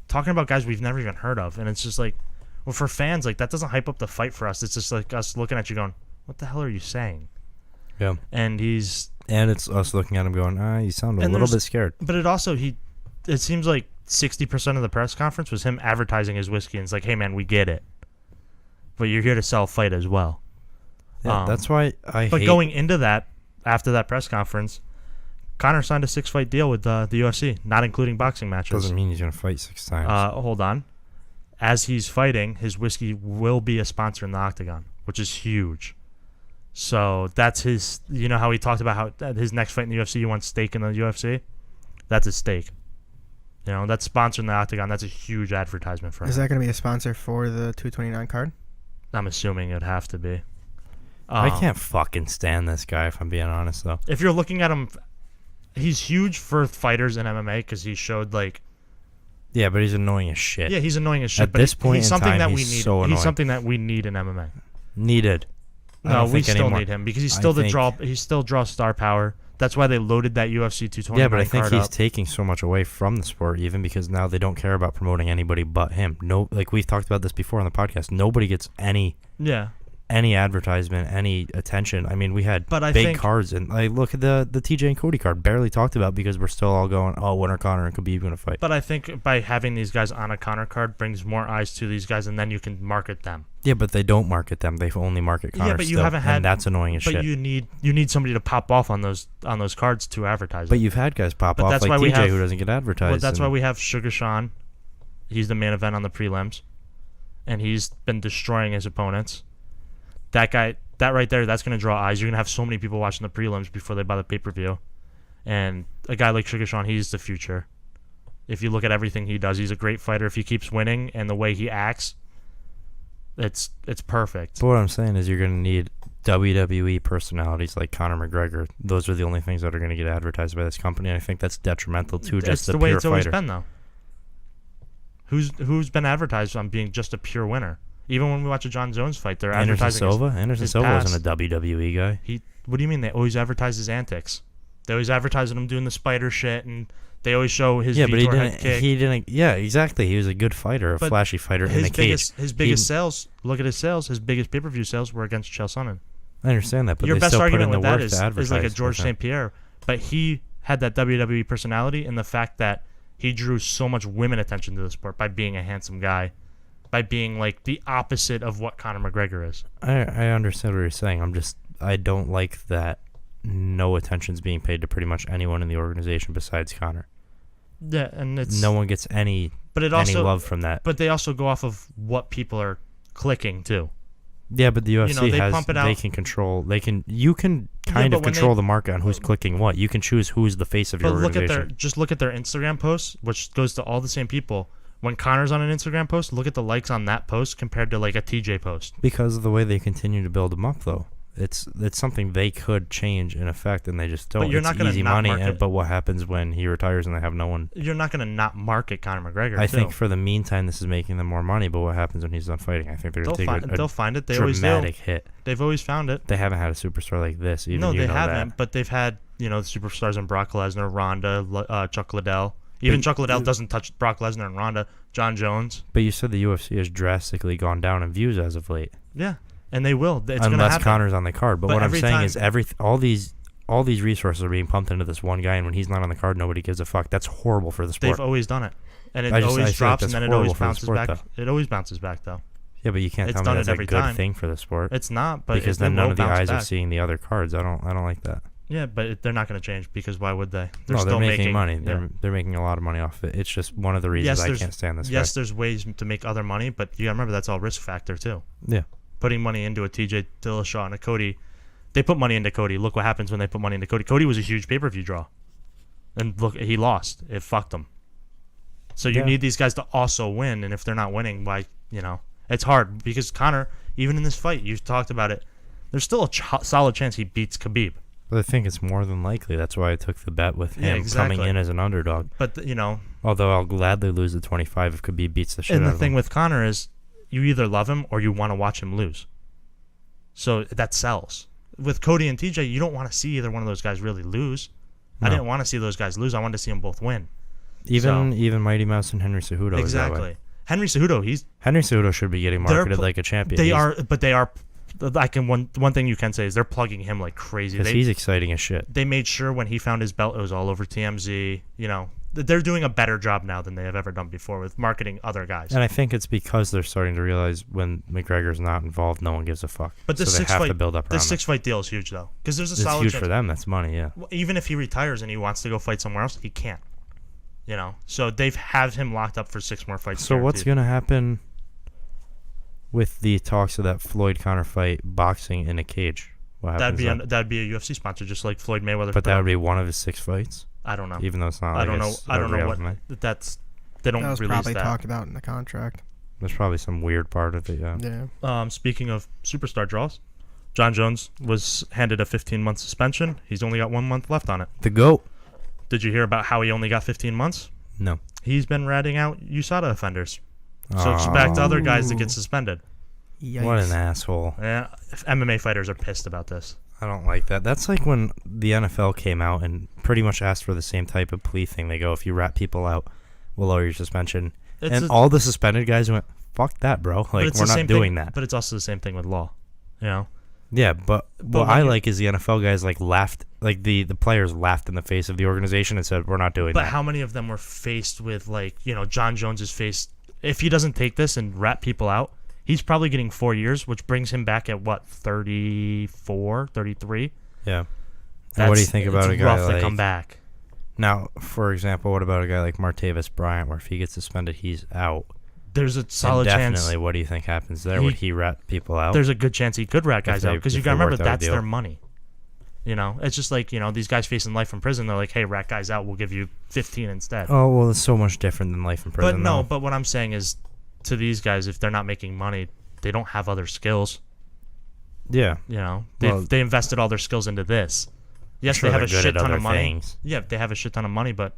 talking about guys we've never even heard of. And it's just like, well, for fans, like, that doesn't hype up the fight for us. It's just like us looking at you going, what the hell are you saying? Yeah. And it's us looking at him going, you sound a little bit scared. But it seems like 60% of the press conference was him advertising his whiskey, and it's like, hey man, we get it, but you're here to sell a fight as well. Yeah, that's why But going into that, after that press conference, Conor signed a 6-fight deal with the UFC, not including boxing matches. Doesn't mean he's gonna fight 6 times. Hold on. As he's fighting, his whiskey will be a sponsor in the octagon, which is huge. So that's his. You know how he talked about how at his next fight in the UFC, he wants stake in the UFC. That's his stake. You know, that's sponsoring the octagon. That's a huge advertisement for him. Is that going to be a sponsor for the 229 card? I'm assuming it'd have to be. I can't fucking stand this guy, if I'm being honest, though. If you're looking at him, he's huge for fighters in MMA because he showed like. Yeah, but he's annoying as shit. Yeah, he's annoying as shit. At this point he's in something time, that we he's need. so annoying. He's something that we need in MMA. Needed. No, we still anymore. need him because he's still he still draws star power. That's why they loaded that UFC 229 Yeah, but I think card he's up. taking so much away from the sport, even because now they don't care about promoting anybody but him. No, like we've talked about this before on the podcast. Nobody gets any advertisement, any attention. I mean, we had big cards, and like look at the TJ and Cody card, barely talked about because we're still all going, oh, when are Conor and Khabib going to fight? But I think by having these guys on a Conor card brings more eyes to these guys, and then you can market them. Yeah, but they don't market them. They only market Conor. Yeah, but you still, haven't had, and that's annoying as shit. But you need somebody to pop off on those cards to advertise. But you've had guys pop off like TJ who doesn't get advertised. Well, that's why we have Sugar Sean. He's the main event on the prelims, and he's been destroying his opponents. That guy, that right there, that's going to draw eyes. You're going to have so many people watching the prelims before they buy the pay-per-view. And a guy like Sugar Sean, he's the future. If you look at everything he does, he's a great fighter. If he keeps winning and the way he acts, it's perfect. But what I'm saying is you're going to need WWE personalities like Conor McGregor. Those are the only things that are going to get advertised by this company, and I think that's detrimental to just the way it's pure always fighter. Been, though. Who's been advertised on being just a pure winner? Even when we watch a John Jones fight, they're advertising Anderson Silva wasn't a WWE guy. What do you mean? They always advertise his antics. They always advertise him doing the spider shit, and they always show his Vitor head kick. He didn't. Yeah, exactly. He was a good fighter, flashy fighter in the cage. His biggest sales. Look at his sales. His biggest pay-per-view sales were against Chael Sonnen. I understand that, but your they best still argument put in with the that work to is like a advertise George St. Pierre, but he had that WWE personality and the fact that he drew so much women attention to the sport by being a handsome guy, by being like the opposite of what Conor McGregor is. I understand what you're saying. I don't like that no attention's being paid to pretty much anyone in the organization besides Conor. Yeah, and it's no one gets any love from that. But they also go off of what people are clicking too. Yeah, but the UFC they can control. You can kind of control the market on who's clicking what. You can choose who's the face of your organization. Look at their Instagram posts, which goes to all the same people. When Conor's on an Instagram post, look at the likes on that post compared to like a TJ post. Because of the way they continue to build them up, though. It's something they could change in effect, and they just don't. But you're not going to money. But what happens when he retires and they have no one? You're not going to not market Conor McGregor. I think for the meantime, this is making them more money. But what happens when he's done fighting? I think they're going to take they'll find it. They dramatic always do. hit. They've always found it. They haven't had a superstar like this. No, they haven't. But they've had the superstars in Brock Lesnar, Ronda, Chuck Liddell. Even Chuck Liddell doesn't touch Brock Lesnar and Ronda. John Jones. But you said the UFC has drastically gone down in views as of late. Yeah. And they will. It's unless Conor's on the card. But what I'm saying is all these resources are being pumped into this one guy, and when he's not on the card, nobody gives a fuck. That's horrible for the sport. They've always done it. And it always drops, and then it always bounces back. It always bounces back, though. Yeah, but you can't tell me that's a good thing for the sport. It's not, but because then none of the eyes are seeing the other cards. I don't like that. Yeah, but they're not going to change because why would they? They're making money. Yeah. They're making a lot of money off it. It's just one of the reasons I can't stand this guy. Yes, there's ways to make other money, but you got to remember that's all risk factor too. Yeah. Putting money into a TJ Dillashaw and a Cody. They put money into Cody. Look what happens when they put money into Cody. Cody was a huge pay-per-view draw. And look, he lost. It fucked him. So you need these guys to also win, and if they're not winning, why, it's hard because Conor, even in this fight, you've talked about it, there's still a solid chance he beats Khabib. But I think it's more than likely. That's why I took the bet with him coming in as an underdog. But, although I'll gladly lose the 25 if Khabib beats the shit out of him. And the thing with Conor is you either love him or you want to watch him lose. So that sells. With Cody and TJ, you don't want to see either one of those guys really lose. No. I didn't want to see those guys lose. I wanted to see them both win. Even Mighty Mouse and Henry Cejudo. Exactly. Henry Cejudo, Henry Cejudo should be getting marketed like a champion. They are One thing you can say is they're plugging him like crazy. Because he's exciting as shit. They made sure when he found his belt, it was all over TMZ. You know, they're doing a better job now than they have ever done before with marketing other guys. And I think it's because they're starting to realize when McGregor's not involved, no one gives a fuck. But this so they have to build up around this 6-fight deal is huge though, because there's a it's solid huge chance. for them. That's money, yeah. Well, even if he retires and he wants to go fight somewhere else, he can't. You know, so they've have him locked up for 6 more fights. So what's guaranteed. gonna happen with the talks of that Floyd Conor fight, boxing in a cage? What happens? That'd be a UFC sponsor, just like Floyd Mayweather. But that would be one of his 6 fights. I don't know. Even though it's not. I don't know. I don't know what that's. They don't That was release probably that. talked about in the contract. There's probably some weird part of it. Yeah. Yeah. Speaking of superstar draws, John Jones was handed a 15-month suspension. He's only got 1 month left on it. The GOAT. Did you hear about how he only got 15 months? No. He's been ratting out USADA offenders. So expect other guys to get suspended. Yikes. What an asshole. Yeah, MMA fighters are pissed about this. I don't like that. That's like when the NFL came out and pretty much asked for the same type of plea thing. They go, if you rat people out, we'll lower your suspension. All the suspended guys went, fuck that, bro. Like, we're not doing that. But it's also the same thing with law, you know? Yeah, but what I like is the NFL guys like laughed, like the players laughed in the face of the organization and said, we're not doing that. But how many of them were faced with, like, you know, John Jones is faced, if he doesn't take this and rat people out, he's probably getting 4 years, which brings him back at, what, 34, 33? Yeah. And what do you think about a guy rough like... to come back. Now, for example, what about a guy like Martavis Bryant, where if he gets suspended, he's out? There's a solid chance. Definitely, what do you think happens there? Would he rat people out? There's a good chance he could rat guys out, because you got to remember, that's their money. You know, it's just like, you know, these guys facing life in prison, they're like, hey, rat guys out, we'll give you 15 instead. Oh, well, it's so much different than life in prison. But no, but what I'm saying is, to these guys, if they're not making money, they don't have other skills. Yeah. You know, they invested all their skills into this. Yes, sure they have a they're good shit at ton other of money. things. Yeah, they have a shit ton of money, but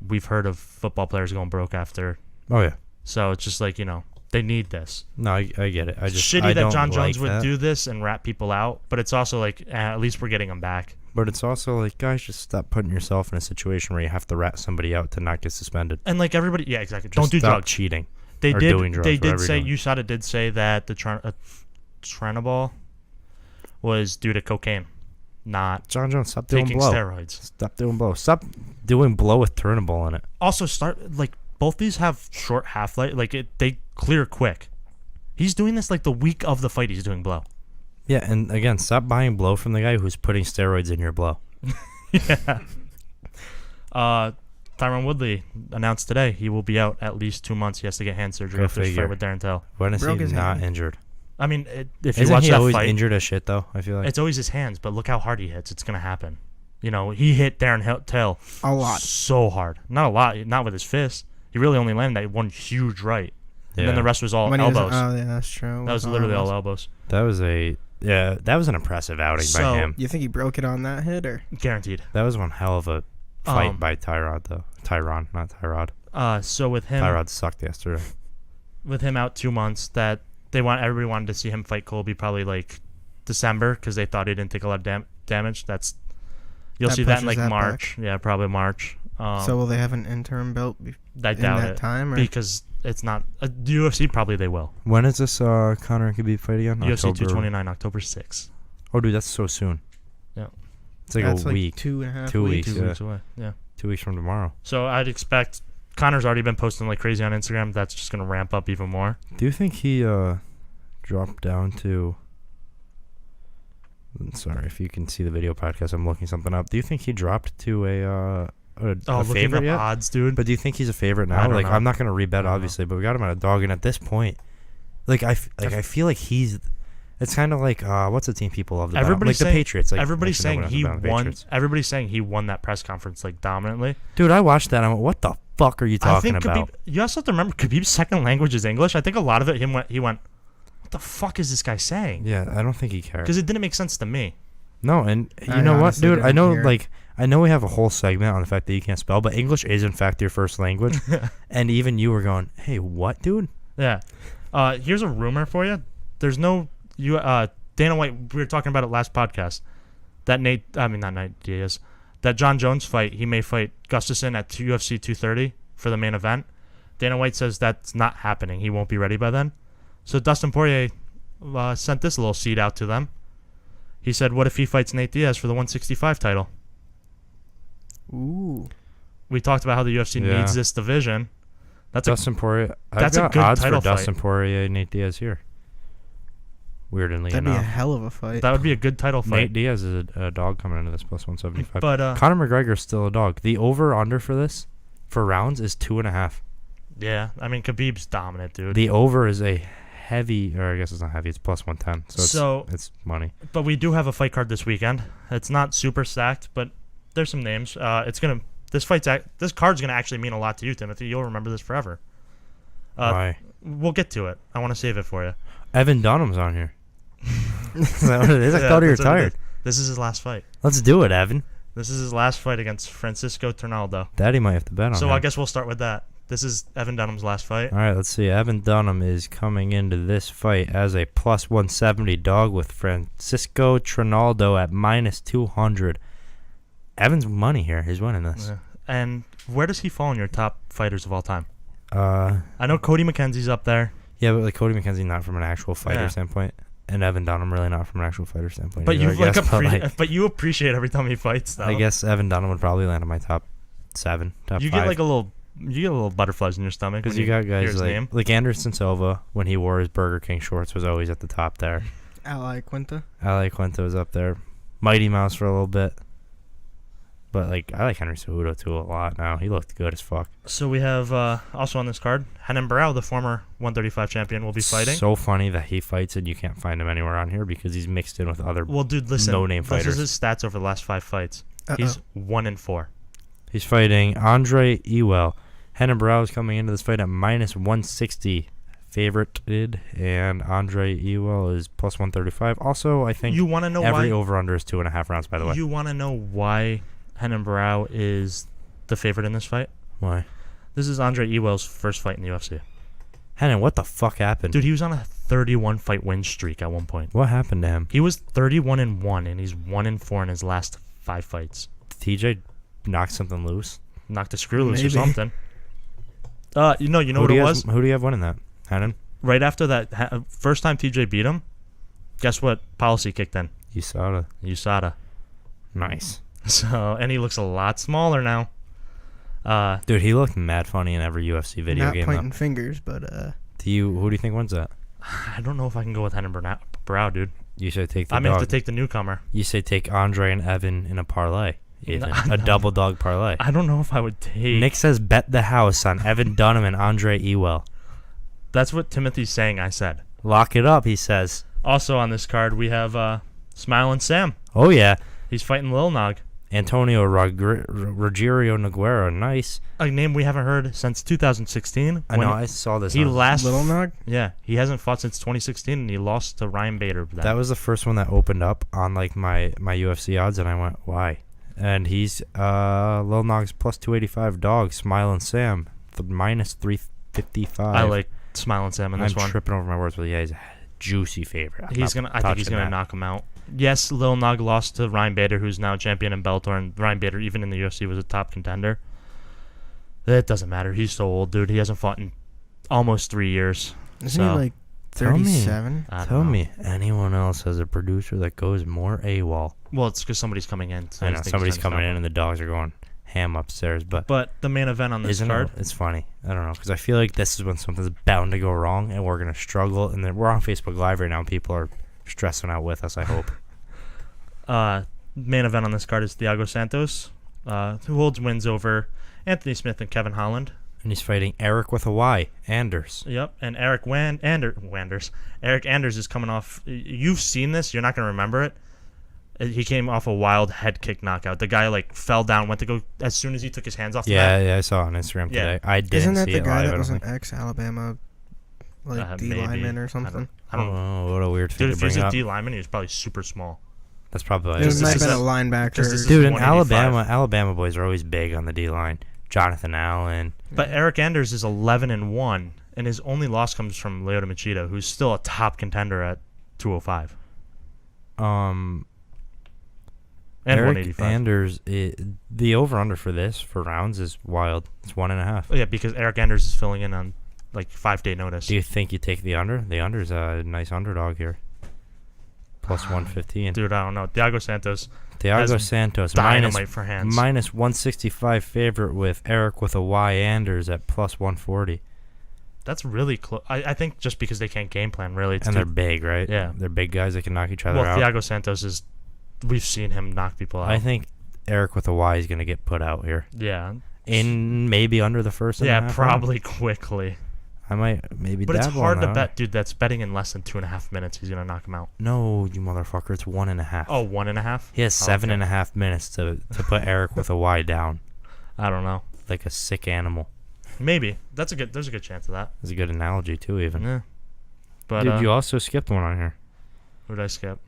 we've heard of football players going broke after. Oh, yeah. So it's just like, you know, they need this. No, I get it. It's shitty that John Jones would do this and rat people out, but it's also like, at least we're getting them back. But it's also like, guys, just stop putting yourself in a situation where you have to rat somebody out to not get suspended. And like everybody, yeah, exactly. Just Don't do stop drugs. cheating. They or did. Doing drugs, they did say USADA did say that the Trenabol was due to cocaine, not John Jones. Stop doing taking blow. steroids. Stop doing blow. Stop doing blow with Turnbull in it. Also, both these have short half-life. Like they clear quick. He's doing this like the week of the fight. He's doing blow. Yeah, and again, stop buying blow from the guy who's putting steroids in your blow. Yeah. Tyron Woodley announced today he will be out at least 2 months. He has to get hand surgery after his fight with Darren Till. When is Broke he his not hand. injured? I mean, if you Isn't watch he that always fight, injured as shit though? I feel like it's always his hands. But look how hard he hits. It's gonna happen. You know, he hit Darren Till A lot. so hard. Not a lot. Not with his fist. He really only landed that one huge right, and then the rest was all When he was- elbows. oh, yeah, that's true. That was literally all elbows. that was an impressive outing by him. You think he broke it on that hit, or? Guaranteed. That was one hell of a fight by Tyrod though. Tyron, not Tyrod. So with him, Tyrod sucked yesterday. with him out 2 months, that everybody wanted to see him fight Colby probably like December because they thought he didn't take a lot of damage. You'll see that in like March. Yeah, probably March. So will they have an interim belt I doubt that it time, or? because it's not UFC. Probably they will. When is this Conor and Khabib fight again? UFC October? 229, October 6th. Oh, dude, that's so soon. Yeah. It's like That's a week. 2.5 2 weeks. weeks. 2 Yeah. weeks away. Yeah. 2 weeks from tomorrow. So I'd expect Conor's already been posting like crazy on Instagram. That's just gonna ramp up even more. Do you think he dropped down to? Sorry, if you can see the video podcast, I'm looking something up. Do you think he dropped to a Looking favorite up yet? odds, dude. But do you think he's a favorite I now? don't Like, know. I'm not gonna rebet don't know. obviously, but we got him at a dog, and at this point, like I feel like he's. It's kind of like what's the team people love? Everybody's like saying, the Patriots. Like everybody's actually, saying no one he knows about the won. Patriots. Everybody's saying he won that press conference like dominantly. Dude, I watched that. I went, "What the fuck are you talking I think about?" Khabib, you also have to remember Khabib's second language is English. I think a lot of it he went, what the fuck is this guy saying? Yeah, I don't think he cares. Because it didn't make sense to me. No, and you I know what, honestly dude? I didn't know, hear. I know we have a whole segment on the fact that you can't spell, but English is in fact your first language. And even you were going, "Hey, what, dude?" Yeah. Here's a rumor for you. There's no Dana White. We were talking about it last podcast. That not Nate Diaz. That John Jones fight. He may fight Gustafsson at UFC 230 for the main event. Dana White says that's not happening. He won't be ready by then. So Dustin Poirier sent this little seed out to them. He said, what if he fights Nate Diaz for the 165 title? Ooh. We talked about how the UFC needs this division. Dustin Poirier. That's I've a got good odds title for Dustin fight. Poirier and Nate Diaz here. Weirdly That'd be a enough. hell of a fight. That would be a good title fight. Nate Diaz is a dog coming into this plus 175. But Conor McGregor's still a dog. The over-under for this, for rounds, is 2.5. yeah, I mean, Khabib's dominant, dude. The over is a heavy, or I guess it's not heavy, it's plus 110. So it's money. But we do have a fight card this weekend. It's not super stacked, but there's some names. This card's gonna actually mean a lot to you, Timothy. You'll remember this forever. Why? We'll get to it. I want to save it for you. Evan Dunham's on here. Is that what it is? I thought he that's what it retired. is. This is his last fight. Let's do it, Evan. This is his last fight against Francisco Trinaldo. Daddy might have to bet on So him. I guess we'll start with that. This is Evan Dunham's last fight. All right, let's see. Evan Dunham is coming into this fight as a plus 170 dog with Francisco Trinaldo at minus 200. Evan's money here. He's winning this. Yeah. And where does he fall in your top fighters of all time? I know Cody McKenzie's up there. Yeah, but like Cody McKenzie not from an actual fighter Yeah. standpoint, and Evan Dunham really not from an actual fighter standpoint. But either, you I guess, but you appreciate every time he fights, though. I guess Evan Dunham would probably land in my top 7, top you 5. get you get a little butterflies in your stomach Because when you got hear guys his name. like Anderson Silva, when he wore his Burger King shorts, was always at the top there. Ally Quinta. Ali Quinto was up there. Mighty Mouse for a little bit. But like I like Henry Cejudo too a lot now. He looked good as fuck. So we have also on this card, Renan Barão, the former 135 champion, will be fighting. So funny that he fights and you can't find him anywhere on here because he's mixed in with other Well, dude, listen. no-name This fighters. is his stats over the last 5 fights. He's 1-4. He's fighting Andre Ewell. Renan Barão is coming into this fight at minus 160 favorited, and Andre Ewell is plus 135. Also, I think You want to know every why? over-under is 2.5 rounds, by the way. You want to know why Renan Barão is the favorite in this fight? Why? This is Andre Ewell's first fight in the UFC. Renan, what the fuck happened? Dude, he was on a 31 fight win streak at one point. What happened to him? He was 31-1, and he's 1-4 in his last 5 fights. TJ knocked something loose? Knocked a screw loose or Maybe. something. You know what it was? Who do you have winning that? Renan? Right after that first time TJ beat him, guess what policy kicked in? USADA. Nice. So, and he looks a lot smaller now. Dude, he looked mad funny in every UFC video Not game. pointing fingers, but Who do you think wins that? I don't know if I can go with Renan Barão, dude. You say take the I may dog. have to take the newcomer. You say take Andre and Evan in a parlay. Ethan. No. A double dog parlay. I don't know if I would take... Nick says bet the house on Evan Dunham and Andre Ewell. That's what Timothy's saying I said. Lock it up, he says. Also on this card, we have Smilin' Sam. Oh, yeah. He's fighting Lil Nog. Antonio Rogerio Nogueira. Nice. A name we haven't heard since 2016. I know, I saw this. He on- last... Little Nog. Yeah, he hasn't fought since 2016, and he lost to Ryan Bader. Then. That was the first one that opened up on like my UFC odds, and I went, why? And he's Lil Nog's plus 285 dog, Smilin' Sam, minus 355. I like Smilin' Sam in this I'm one. tripping over my words, but yeah, he's a juicy favorite. I think he's gonna knock him out. Yes, Lil Nog lost to Ryan Bader, who's now champion in Bellator, and Ryan Bader, even in the UFC, was a top contender. It doesn't matter. He's so old, dude. He hasn't fought in almost 3 years. Isn't he like Tell me. 37? Tell me, anyone else has a producer that goes more AWOL? Well, it's because somebody's coming in. So I I know think somebody's he's coming gonna in, and the dogs are going ham upstairs. But the main event on this isn't card, it's funny. I don't know, because I feel like this is when something's bound to go wrong, and we're gonna struggle. And then we're on Facebook Live right now, and people are stressing out with us. I hope. main event on this card is Thiago Santos, who holds wins over Anthony Smith and Kevin Holland. And he's fighting Eric with a Y, Anders. Yep, and Eric Anders is coming off. You've seen this. You're not going to remember it. He came off a wild head kick knockout. The guy like fell down, went to go as soon as he took his hands off. The mat. Yeah, I saw it on Instagram Yeah. today. I didn't Isn't that see the it guy live. that was I an don't think. ex-Alabama, like D maybe. lineman or something? I don't know. Oh, what a weird thing Dude, to if bring he's a up. D lineman, he was probably super small. That's probably It Just might this have is been a linebacker. just this is dude. In 185. Alabama boys are always big on the D line. Jonathan Allen. But Eric Anders is 11-1, and his only loss comes from Lyoto Machida, who's still a top contender at 205 and Eric 185. Anders. The over under for rounds is wild. It's 1.5. Yeah, because Eric Anders is filling in on like 5-day notice. Do you think you take the under? The under's a nice underdog here. Plus 115. Dude, I don't know. Thiago Santos. Thiago Santos Dynamite for hands. minus 165 favorite with Eric with a Y Anders at plus 140. That's really close. I think just because they can't game plan, really. And they're big, right? Yeah. They're big guys that can knock each other well, out. Thiago Santos is... We've seen him knock people out. I think Eric with a Y is going to get put out here. Yeah. In maybe under the first and a Yeah, half probably quickly. round. I might maybe But it's dabble hard on to that. bet, dude. That's betting in less than 2.5 minutes. He's going to knock him out. No, you motherfucker. It's 1.5. Oh, 1.5? He has 7.5 minutes to put Eric with a Y down. I don't know. Like a sick animal. Maybe. There's a good chance of that. That's a good analogy, too, even. Yeah. But, Dude, you also skipped one on here. who did I skip?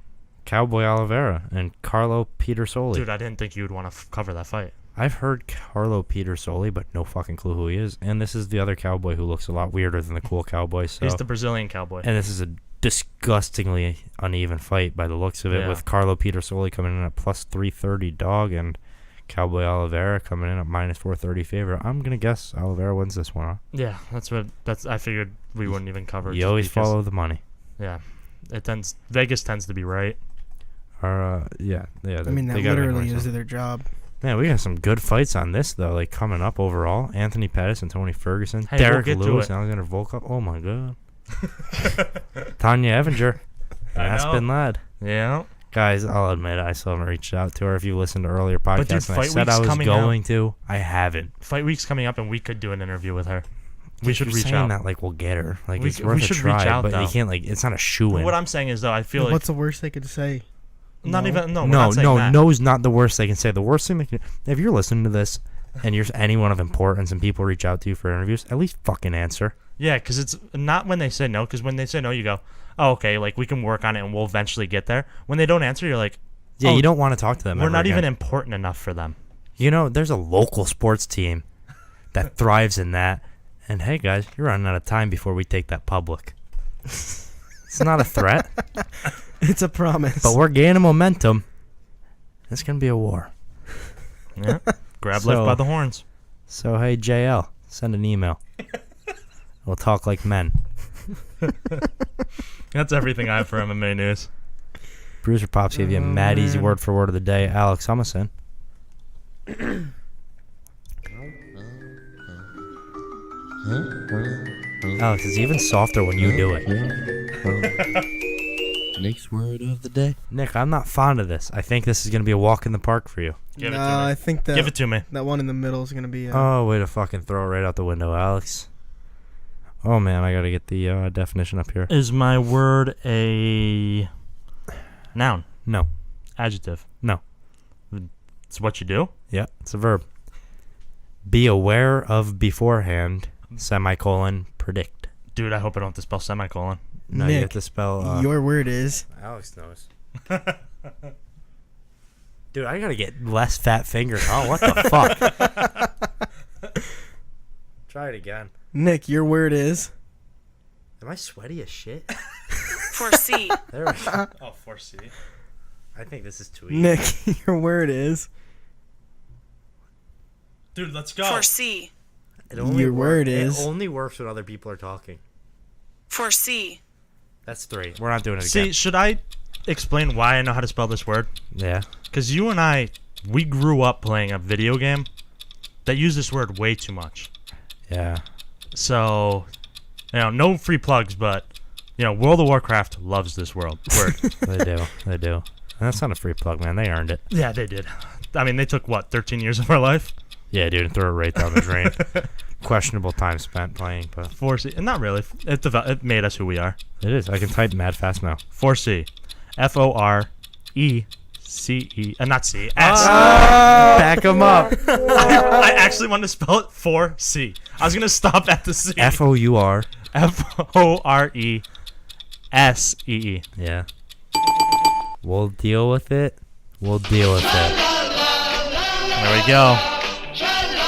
Cowboy Oliveira and Carlo Pietersoli. Dude, I didn't think you would want to cover that fight. I've heard Carlo Pietersoli, but no fucking clue who he is. And this is the other cowboy who looks a lot weirder than the cool cowboy. So. He's the Brazilian cowboy. And this is a disgustingly uneven fight by the looks of it, Yeah. with Carlo Pietersoli coming in at plus 330 dog and Cowboy Oliveira coming in at minus 430 favorite. I'm going to guess Oliveira wins this one, huh? Yeah, I figured we wouldn't even cover it. You just always because- follow the money. Yeah. Vegas tends to be right. Yeah. I mean, that they gotta make literally money, is so. their job. Man, we got some good fights on this, though, like coming up overall. Anthony Pettis and Tony Ferguson. Hey, Derek we'll get to Lewis it. and Alexander Volkov. Oh, my God. Tanya Evinger. I know. Aspen Lad. Yeah. Guys, I'll admit I still haven't reached out to her. If you listened to earlier podcasts, dude, and I fight said I week's was coming going to, I haven't. Fight week's coming up, and we could do an interview with her. We should You're reach saying out. that like we'll get her. Like We it's c- worth we a should try, reach out, but though. you can't like it's not a shoe-in. What I'm saying is, though, I feel like... What's the worst they could say? Not No. even... No, we're no, not saying that. no is not the worst they can say. The worst thing they can... If you're listening to this and you're anyone of importance and people reach out to you for interviews, at least fucking answer. Yeah, because it's not when they say no, because when they say no, you go, oh, okay, like, we can work on it and we'll eventually get there. When they don't answer, you're like, Yeah, oh, you don't want to talk to them we're ever not again. even important enough for them. You know, there's a local sports team that thrives in that. And hey, guys, you're running out of time before we take that public. It's not a threat, It's a promise. but we're gaining momentum. It's going to be a war. Yeah. Grab So- life by the horns. So, hey, JL, send an email. We'll talk like men. That's everything I have for MMA news. Bruiser Pops gave you a mad easy word for word of the day. Alex Humison. Alex, it's even softer when you do it. Next word of the day. Nick, I'm not fond of this. I think this is going to be a walk in the park for you. Give no, it to me. I think Give it to me. that one in the middle is gonna be. Oh, way to fucking throw it right out the window, Alex. Oh, man, I got to get the definition up here. Is my word a noun? No. Adjective? No. It's what you do? Yeah, it's a verb. Be aware of beforehand, semicolon, predict. Dude, I hope I don't have to spell semicolon. No, you Nick, have to spell... your word is. Alex knows. Dude, I gotta get less fat fingers. Oh, what the fuck? Try it again. Nick, your word is. Am I sweaty as shit? Foresee. There we go. Oh, foresee. I think this is too easy. Nick, your word is. Dude, let's go. Foresee. Your word is. It only works when other people are talking. Foresee. That's 3. We're not doing it See, again. should I explain why I know how to spell this word? Yeah. Because you and I, we grew up playing a video game that used this word way too much. Yeah. So, no free plugs, but, World of Warcraft loves this word. They do. They do. And that's not a free plug, man. They earned it. Yeah, they did. I mean, they took, 13 years of our life? Yeah, dude, and throw it right down the drain. Questionable time spent playing, but Foresee. And not really. It made us who we are. it is. I can type mad fast now. Foresee. Forecee. Not C. S. Back them up. I actually wanted to spell it for C. I was gonna stop at the C. Four. Foresee. Yeah. We'll deal with it. We'll deal with it. There we go.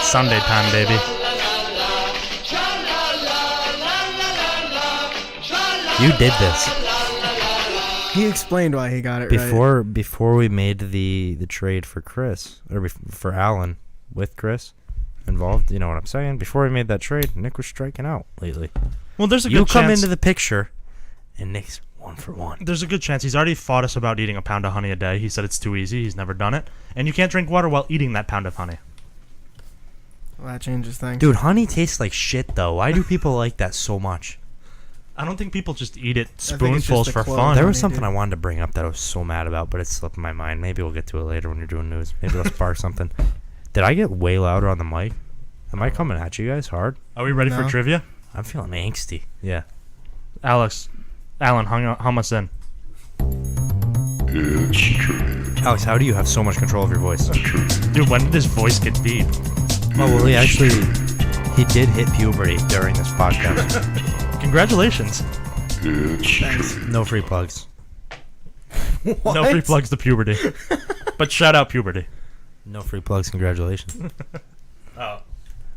Sunday time, baby. You did this He explained why he got it right. before we made the trade for Chris or for Alan with Chris. involved. You know what I'm saying? Before he made that trade, Nick was striking out lately. Well, there's a You good come chance. into the picture, and Nick's 1 for 1. There's a good chance he's already fought us about eating a pound of honey a day. He said it's too easy. He's never done it, and you can't drink water while eating that pound of honey. Well, that changes things. Dude, honey tastes like shit, though. Why do people like that so much? I don't think people just eat it think it's just spoonfuls the for clone. fun. There was honey, something dude. I wanted to bring up that I was so mad about, but it slipped my mind. Maybe we'll get to it later when you're doing news. Maybe let's spark something. Did I get way louder on the mic? Am I coming at you guys hard? Are we ready for No. trivia? I'm feeling angsty. Yeah. Alan, hum us in. Alex, how do you have so much control of your voice? Dude, when did his voice get deep? Oh, well, he did hit puberty during this podcast. Congratulations. Thanks. No free plugs. No free plugs to puberty. But shout out puberty. No free plugs. Congratulations. Oh. All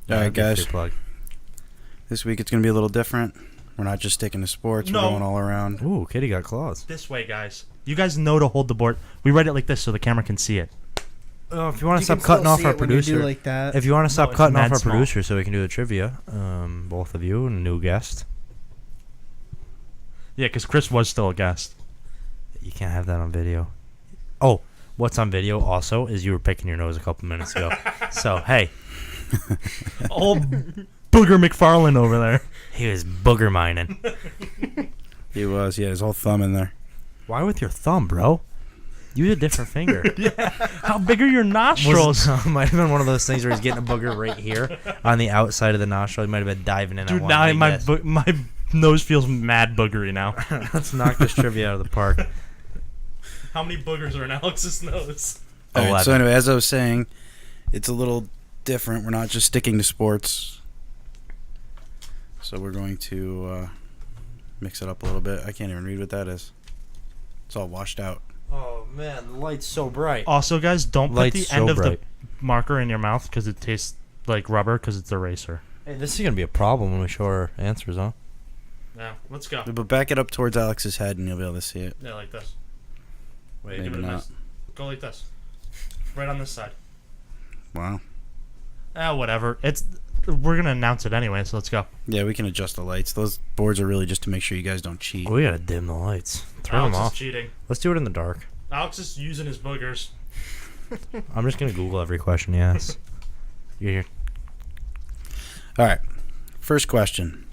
right, guys. Free plug. This week it's going to be a little different. We're not just sticking to sports. No. We're going all around. Ooh, Kitty got claws. This way, guys. You guys know to hold the board. We write it like this so the camera can see it. Oh, if you want to You stop can cutting still off see our it when you do producer, like that. if you want to stop it's cutting off mad our small. producer so we can do the trivia, both of you and a new guest. Yeah, because Chris was still a guest. You can't have that on video. Oh, what's on video also is you were picking your nose a couple minutes ago. So, hey, Old Booger McFarlane over there. he was booger mining. He was. He had his whole thumb in there. Why with your thumb, bro? Use a different finger. How big are your nostrils? Might have been one of those things where he's getting a booger right here on the outside of the nostril. He might have been diving in. Dude, at one now leg, my yes. my nose feels mad boogery now. Let's knock this trivia out of the park. How many boogers are in Alex's nose? All right, 11. so anyway, as I was saying, it's a little different. We're not just sticking to sports. So we're going to mix it up a little bit. I can't even read what that is. It's all washed out. Oh man, the light's so bright. Also, guys, don't put Light's the so end of bright. the marker in your mouth because it tastes like rubber because it's eraser. Hey, this is gonna be a problem when we show our answers, huh? Yeah, let's go. But back it up towards Alex's head and you'll be able to see it. Yeah, like this. Wait, Maybe give it a not. nice. Go like this. Right on this side. Wow. Whatever. We're gonna announce it anyway, so let's go. Yeah, we can adjust the lights. Those boards are really just to make sure you guys don't cheat. We gotta dim the lights. Turn Alex them is off. cheating. Let's do it in the dark. Alex is using his boogers. I'm just gonna Google every question he asks. You're here. All right. First question.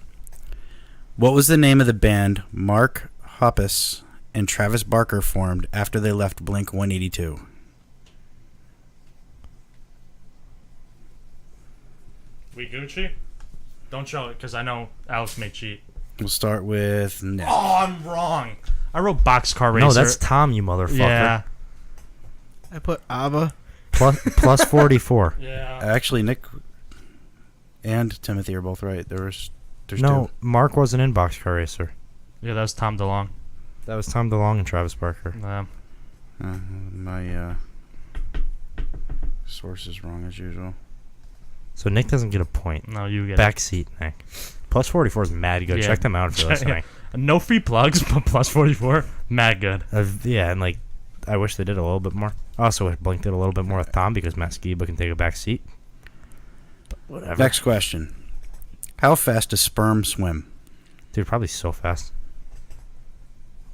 What was the name of the band Mark Hoppus and Travis Barker formed after they left Blink 182? We Gucci? Don't show it because I know Alex may cheat. We'll start with Nick. Oh, I'm wrong. I wrote Boxcar Racer. No, that's Tom, you motherfucker. yeah. I put ABBA. Plus 44. Yeah. Actually, Nick and Timothy are both right. There's No, two. Mark wasn't in Boxcar Racer. Yeah, that was Tom DeLonge. That was Tom DeLonge and Travis Barker. My source is wrong as usual. So Nick doesn't get a point. No, you get Backseat, Nick. Plus 44 is mad good. Yeah. Check them out if you're listening. it. No free plugs, but plus 44, mad good. Yeah, and like, I wish they did a little bit more. Also, wish Blink did a little bit more with Tom because Matt Skiba can take a back seat. But whatever. Next question. How fast does sperm swim? Dude, probably so fast.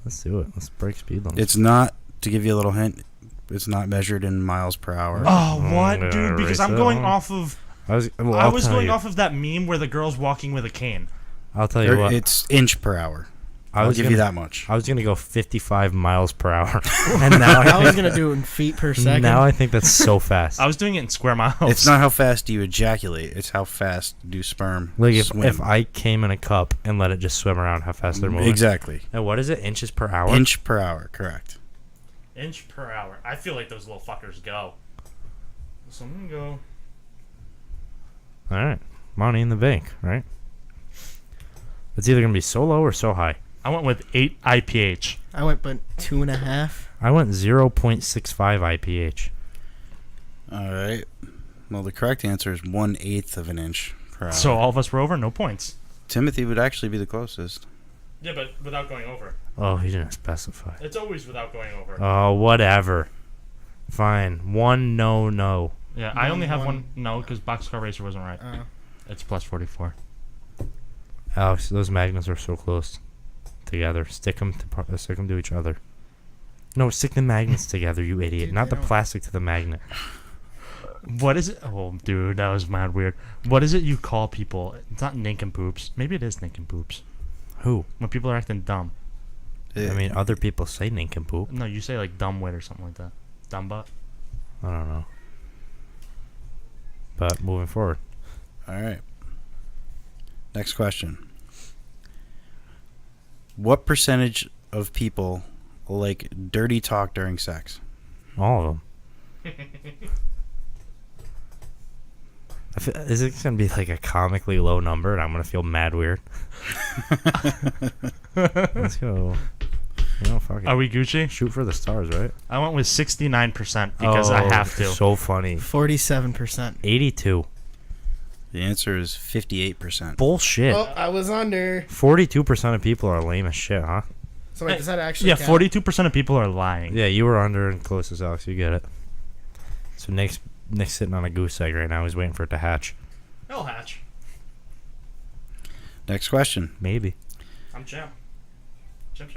Let's do it. Let's break speed limits. It's not, to give you a little hint, it's not measured in miles per hour. Oh, what, gonna dude? Because erase I'm that going one. off of. I was I was going off of that meme where the girl's walking with a cane. I'll tell you what. It's inch per hour. I I'll was give gonna, you that much. I was gonna go 55 miles per hour, and now I was gonna do it in feet per second. now I think that's so fast. I was doing it in square miles. It's not how fast do you ejaculate. It's how fast do sperm Like swim. if I came in a cup and let it just swim around, how fast they're moving. Exactly. And what is it? Inches per hour. Inch per hour, correct. Inch per hour. I feel like those little fuckers go. So I'm gonna go. All right, money in the bank, right? It's either gonna be so low or so high. I went with 8 IPH. I went but 2.5. I went 0.65 IPH. All right. Well, the correct answer is 1/8 of an inch per hour. So all of us were over, no points. Timothy would actually be the closest. Yeah, but without going over. Oh, he didn't specify. It's always without going over. Oh, whatever. Fine. One no. Yeah, I only have one. one. No, because Boxcar Racer wasn't right. It's plus 44. Alex, those magnets are so close together. Stick them to each other. No, stick the magnets together, you idiot. Dude, Not the they don't- plastic to the magnet. What is it? Oh, dude, that was mad weird. What is it you call people? It's not nincompoops. Maybe it is nincompoops. Who? When people are acting dumb. I mean, other people say nincompoop. No, you say like dumbwit or something like that. Dumb butt. I don't know. But moving forward. All right. Next question. What percentage of people like dirty talk during sex? All of them. Is it going to be like a comically low number and I'm going to feel mad weird? Let's go. You know, fuck it. Are we Gucci? Shoot for the stars, right? I went with 69% because I have to. So funny. 47%. 82. The answer is 58%. Bullshit. Oh, I was under. 42% of people are lame as shit, huh? So wait, does that actually Yeah, count? 42% of people are lying. Yeah, you were under and closest, Alex. You get it. So Nick's sitting on a goose egg right now. He's waiting for it to hatch. He'll hatch. Next question. Maybe. I'm champ. Champ.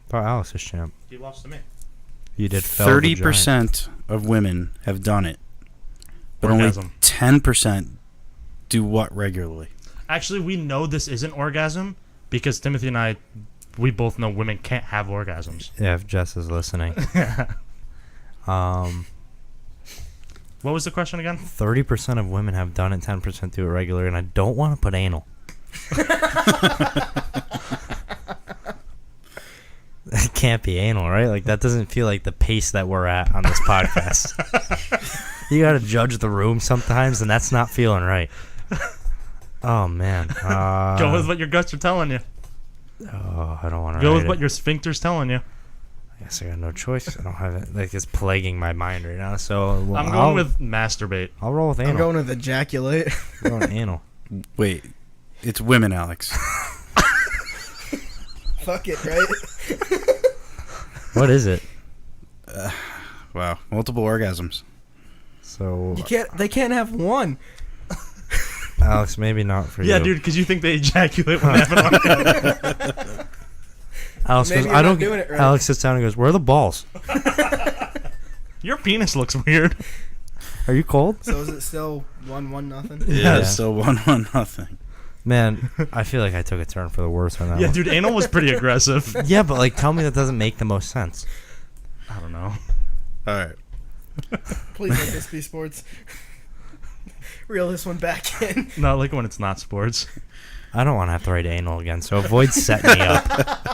Thought Alex is champ. He lost to me. You did fell the giant. 30% of women have done it, but Orgasm. only 10% do what regularly? Actually, we know this isn't orgasm because Timothy and I, we both know women can't have orgasms. Yeah, if Jess is listening. What was the question again? 30% of women have done it, 10% do it regularly, and I don't want to put anal. It can't be anal, right? Like, that doesn't feel like the pace that we're at on this podcast. You gotta judge the room sometimes, and that's not feeling right. Oh, man. Go with what your guts are telling you. Oh, I don't want to Go with what your sphincter's telling you. I guess I got no choice. I don't have it. Like, it's plaguing my mind right now, so... Well, I'm going with masturbate. I'll roll with anal. I'm going with ejaculate. I'm going with anal. Wait, it's women, Alex. Fuck it, right? What is it? Wow, multiple orgasms. So, They can't have one. Alex, maybe not for you. Yeah, dude, because you think they ejaculate when they have an orgasm. Alex Maybe goes, you're I not don't. doing it right. Alex sits down and goes, "Where are the balls? Your penis looks weird. Are you cold?" So is it still 1-1 nothing? Yeah, still 1-1 Man, I feel like I took a turn for the worse on that Yeah, one. dude, anal was pretty aggressive. Yeah, but like, tell me that doesn't make the most sense. I don't know. All right. Please let this be sports. Reel this one back in. Not like when it's not sports. I don't want to have to write anal again, so avoid setting me up.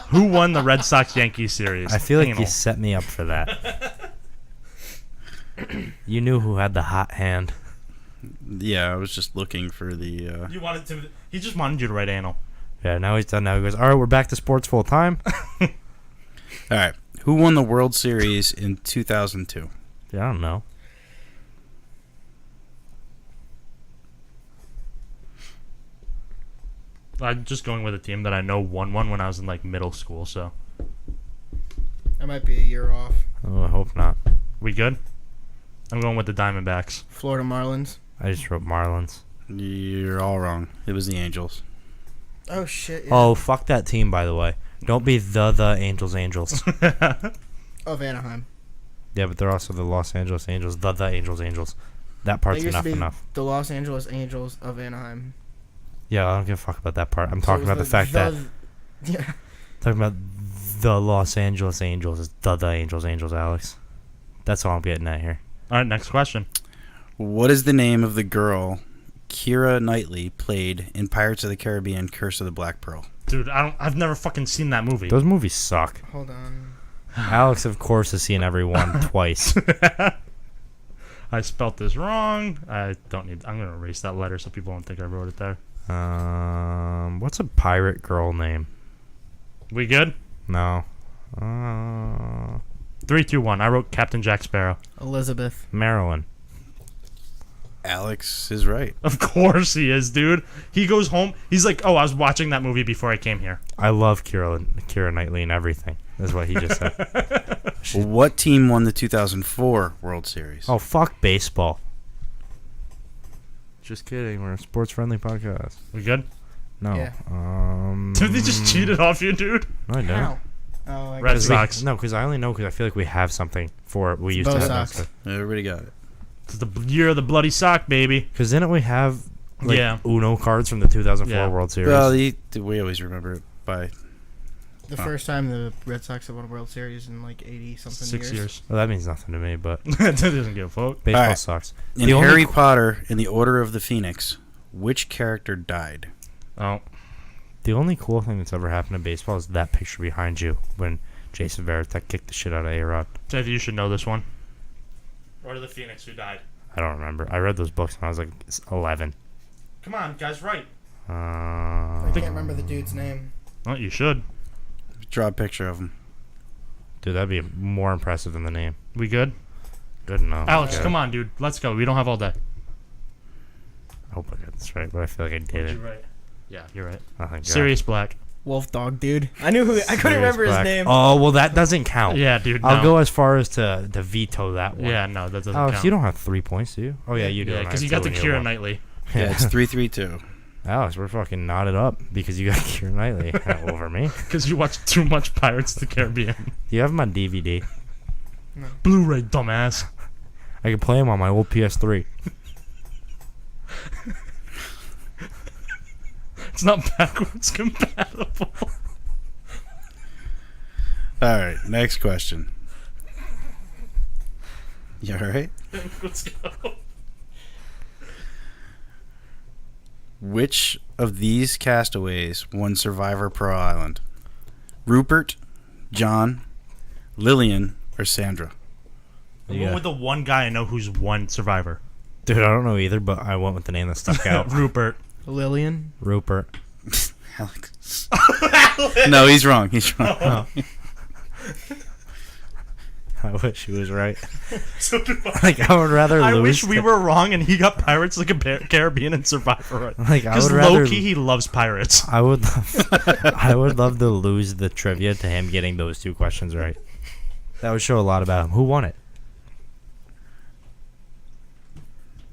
Who won the Red Sox Yankees series? I feel like Anal. you set me up for that. You knew who had the hot hand. Yeah, I was just looking for the... You wanted to. He just wanted you to write anal. Yeah, now he's done. Now he goes, all right, we're back to sports full time. All right. Who won the World Series in 2002? Yeah, I don't know. I'm just going with a team that I know won one when I was in like middle school. So I might be a year off. Oh, I hope not. we good? I'm going with the Diamondbacks. Florida Marlins. I just wrote Marlins. You're all wrong. It was the Angels. Oh shit. Yeah. Oh, fuck that team, by the way. Don't be the Angels. Of Anaheim. Yeah, but they're also the Los Angeles Angels. The Angels. That part's They used to be enough. the Los Angeles Angels of Anaheim. Yeah, I don't give a fuck about that part. I'm So talking it about was the fact that... Yeah. Talking about the Los Angeles Angels is the Angels, Alex. That's all I'm getting at here. All right, next question. What is the name of the girl Keira Knightley played in Pirates of the Caribbean: Curse of the Black Pearl? Dude, I've never fucking seen that movie. Those movies suck. Hold on. Alex, of course, has seen every one twice. I spelt this wrong. I'm gonna erase that letter so people don't think I wrote it there. What's a pirate girl name? We good? No. 3, 2, 1. I wrote Captain Jack Sparrow. Elizabeth. Marilyn. Alex is right. Of course he is, dude. He goes home. He's like, oh, I was watching that movie before I came here. I love Keira Knightley and everything. That's what he just said. What team won the 2004 World Series? Oh, fuck baseball. Just kidding. We're a sports-friendly podcast. We good? No. Yeah. Did they just cheated off you, dude? No, I don't. How? Oh, I Red guess- Sox. No, because I only know because I feel like we have something for it. We used Bo to have Sox. that. Everybody got it. It's the year of the bloody sock, baby. Because didn't we have like Yeah. Uno cards from the 2004 Yeah. World Series? Well, we always remember it by. The first time the Red Sox have won a World Series in like 80 something 6 years. Well, that means nothing to me, but That doesn't give a fuck. baseball Alright. sucks. In The only Harry qu- Potter, in the Order of the Phoenix, which character died? Oh, The only cool thing that's ever happened in baseball is that picture behind you when Jason Varitek kicked the shit out of A-Rod. Dave, you should know this one. Or the Phoenix who died. I don't remember. I read those books when I was like 11. Come on, guys, right? I can't remember the dude's name. Well, you should. Draw a picture of him. Dude, that'd be more impressive than the name. We good? Good enough. Alex, come on, dude. Let's go. We don't have all day. I hope I got this right, but I feel like I did it. right. Yeah, you're right. Oh, thank God. Sirius Black. Wolf Dog, dude. I knew who. I couldn't Sirius remember Black. his name. Oh, well, that doesn't count. Yeah, dude. I'll no. go as far as to veto that one. Yeah, no, that doesn't Alex, count. you don't have 3 points, do you? Oh, yeah, you do. Yeah, and I because you have got the 2 and you Keira have 1. Knightley. Yeah, it's 3-3-2. Alex, we're fucking knotted up because you got Keira Knightley over me. Because you watched too much Pirates of the Caribbean. Do you have him on DVD? Blu-ray, dumbass. I can play him on my old PS3. It's not backwards compatible. All right, next question. You all right? Let's go. Which of these castaways won Survivor Pro Island? Rupert, John, Lillian, or Sandra? I went with the one guy I know who's won Survivor. Dude, I don't know either, but I went with the name that stuck out. Rupert. Lillian. Rupert. Alex. No, he's wrong. He's wrong. I wish he was right. So do I. Like, I would rather I lose. wish we were wrong and he got Pirates of the Caribbean and Survivor right. Like, I Because would rather. low-key, he loves pirates. I would love to lose the trivia to him getting those 2 questions right. That would show a lot about him. Who won it?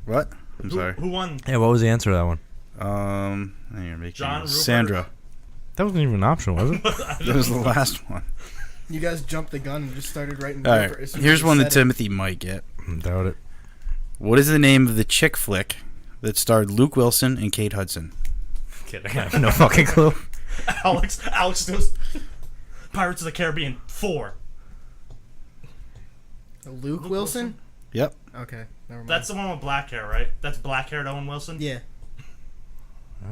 What? I'm sorry. Who won? Yeah, what was the answer to that one? I'm gonna make John, Rupert? Sandra. That wasn't even an option, was it? That was the last one. You guys jumped the gun and just started writing. All paper right, as soon as here's you one that said it. Timothy might get. Doubt it. What is the name of the chick flick that starred Luke Wilson and Kate Hudson? Kidding. I have no fucking clue. Alex knows Pirates of the Caribbean 4. Luke Wilson. Yep. Okay, never mind. That's the one with black hair, right? That's black-haired Owen Wilson? Yeah.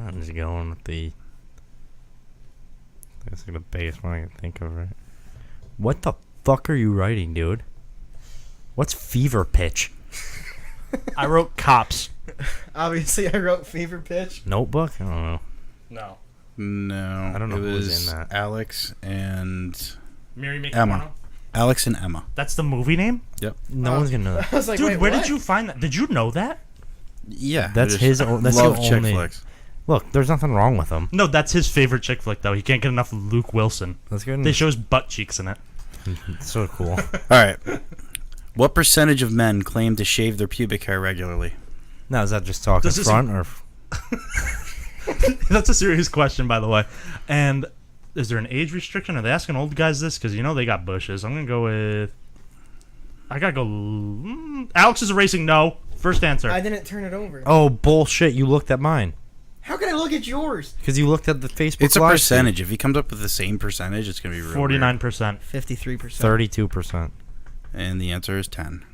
I'm just going with the. That's like the biggest one I can think of, right? What the fuck are you writing, dude? What's fever pitch? I wrote Cops. Obviously, I wrote Fever Pitch. Notebook? I don't know. No. No. I don't know it who was was in that. Alex and Mary Making Emma. Porno? Alex and Emma. That's the movie name? Yep. No one's gonna know that. I was like, Dude, wait, where what? did you find that? Did you know that? Yeah. That's I just his own- that's love the chick only- flicks. Look, there's nothing wrong with him. No, that's his favorite chick flick, though. He can't get enough of Luke Wilson. That's good. They show his butt cheeks in it. It's so cool. All right. What percentage of men claim to shave their pubic hair regularly? Now, is that just talking Does this- front or? That's a serious question, by the way. And is there an age restriction? Are they asking old guys this? Because, you know, they got bushes. I'm going to go with... I got to go... Alex is erasing no. First answer. I didn't turn it over. Oh bullshit! You looked at mine How can I look at yours? because you looked at the Facebook. It's a Live percentage. If he comes up with the same percentage, it's going to be real 49%. 53%. 32%. weird. And the answer is 10.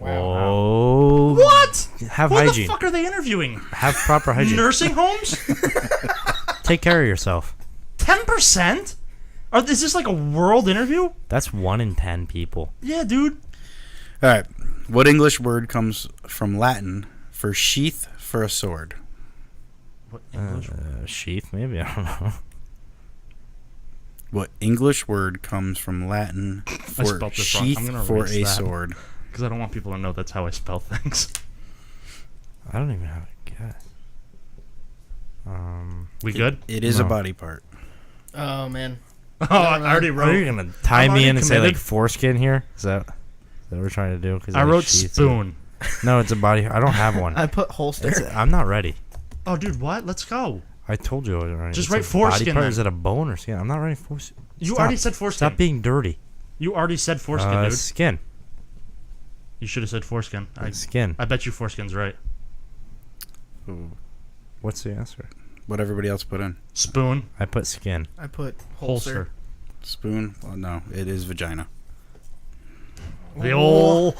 Oh. What? Have Who hygiene. the fuck are they interviewing? Have proper hygiene. Nursing homes? Take care of yourself. 10%? Is this like a world interview? That's 1 in 10 people. Yeah, dude. All right. What English word comes from Latin for sheath for a sword? What English? Sheath, maybe. I don't know. What English word comes from Latin for spelt this wrong. I'm sheath gonna for erase a that. sword? Because I don't want people to know that's how I spell things. I don't even have a guess. We good? It is a No. body part. Oh man. Oh, I already Are you wrote. gonna tie I'm me already in and say like committed. foreskin here? Is that what we're trying to do? 'Cause I wrote sheath, spoon. No, it's a body. I don't have one. I put holster. I'm not ready. Oh, dude, what? Let's go. I told you I wasn't ready. Just It's write a foreskin body part. then. Is it a bone or skin? I'm not ready for foreskin. You Stop. already said foreskin. Stop being dirty. You already said foreskin, dude. Skin. You should have said foreskin. Skin. I bet you foreskin's right. What's the answer? What everybody else put in. Spoon. I put skin. I put holster. Spoon? Well, no, it is vagina. The old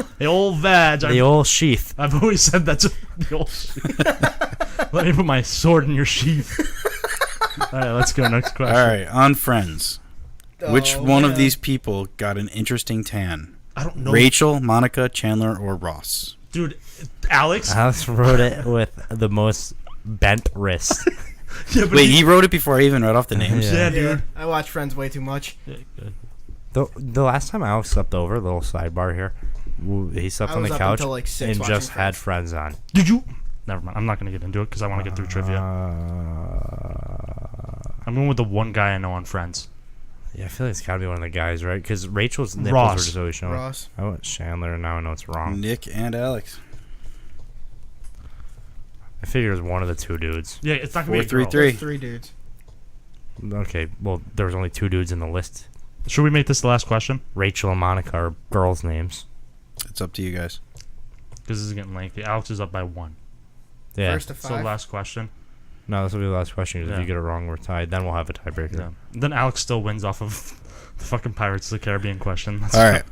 vag. The old sheath. I've always said that's the old sheath. Let me put my sword in your sheath. All right, let's go. Next question. All right, on Friends. Which Oh, one of yeah. these people got an interesting tan? I don't know. Rachel, Monica, Chandler, or Ross? Dude, Alex? Alex wrote it with the most bent wrist. Yeah, but Wait, he wrote it before I even read off the names? Yeah. Yeah, Yeah, dude. I watch Friends way too much. Yeah, good. The last time Alex slept over, little sidebar here, he slept I on was the up couch until, like, 6 and watching just had Friends. Friends on. Did you? Never mind. I'm not going to get into it because I want to get through trivia. I'm going with the one guy I know on Friends. Yeah, I feel like it's got to be one of the guys, right? Because Rachel's nipples Ross. were just always showing. Ross. I went Chandler, and now I know it's wrong. Nick and Alex. I figured it was one of the two dudes. Yeah, it's not going to be a 4, 3, girl. 3. There's 3 dudes. Okay, well, there was only 2 dudes in the list. Should we make this the last question? Rachel and Monica are girls' names. It's up to you guys. Because this is getting lengthy. Alex is up by 1. Yeah. First to So 5. last question. No, this will be the last question. 'Cause Yeah. If you get it wrong, we're tied. Then we'll have a tiebreaker. Yeah. Then Alex still wins off of the fucking Pirates of the Caribbean question. Let's All go. right.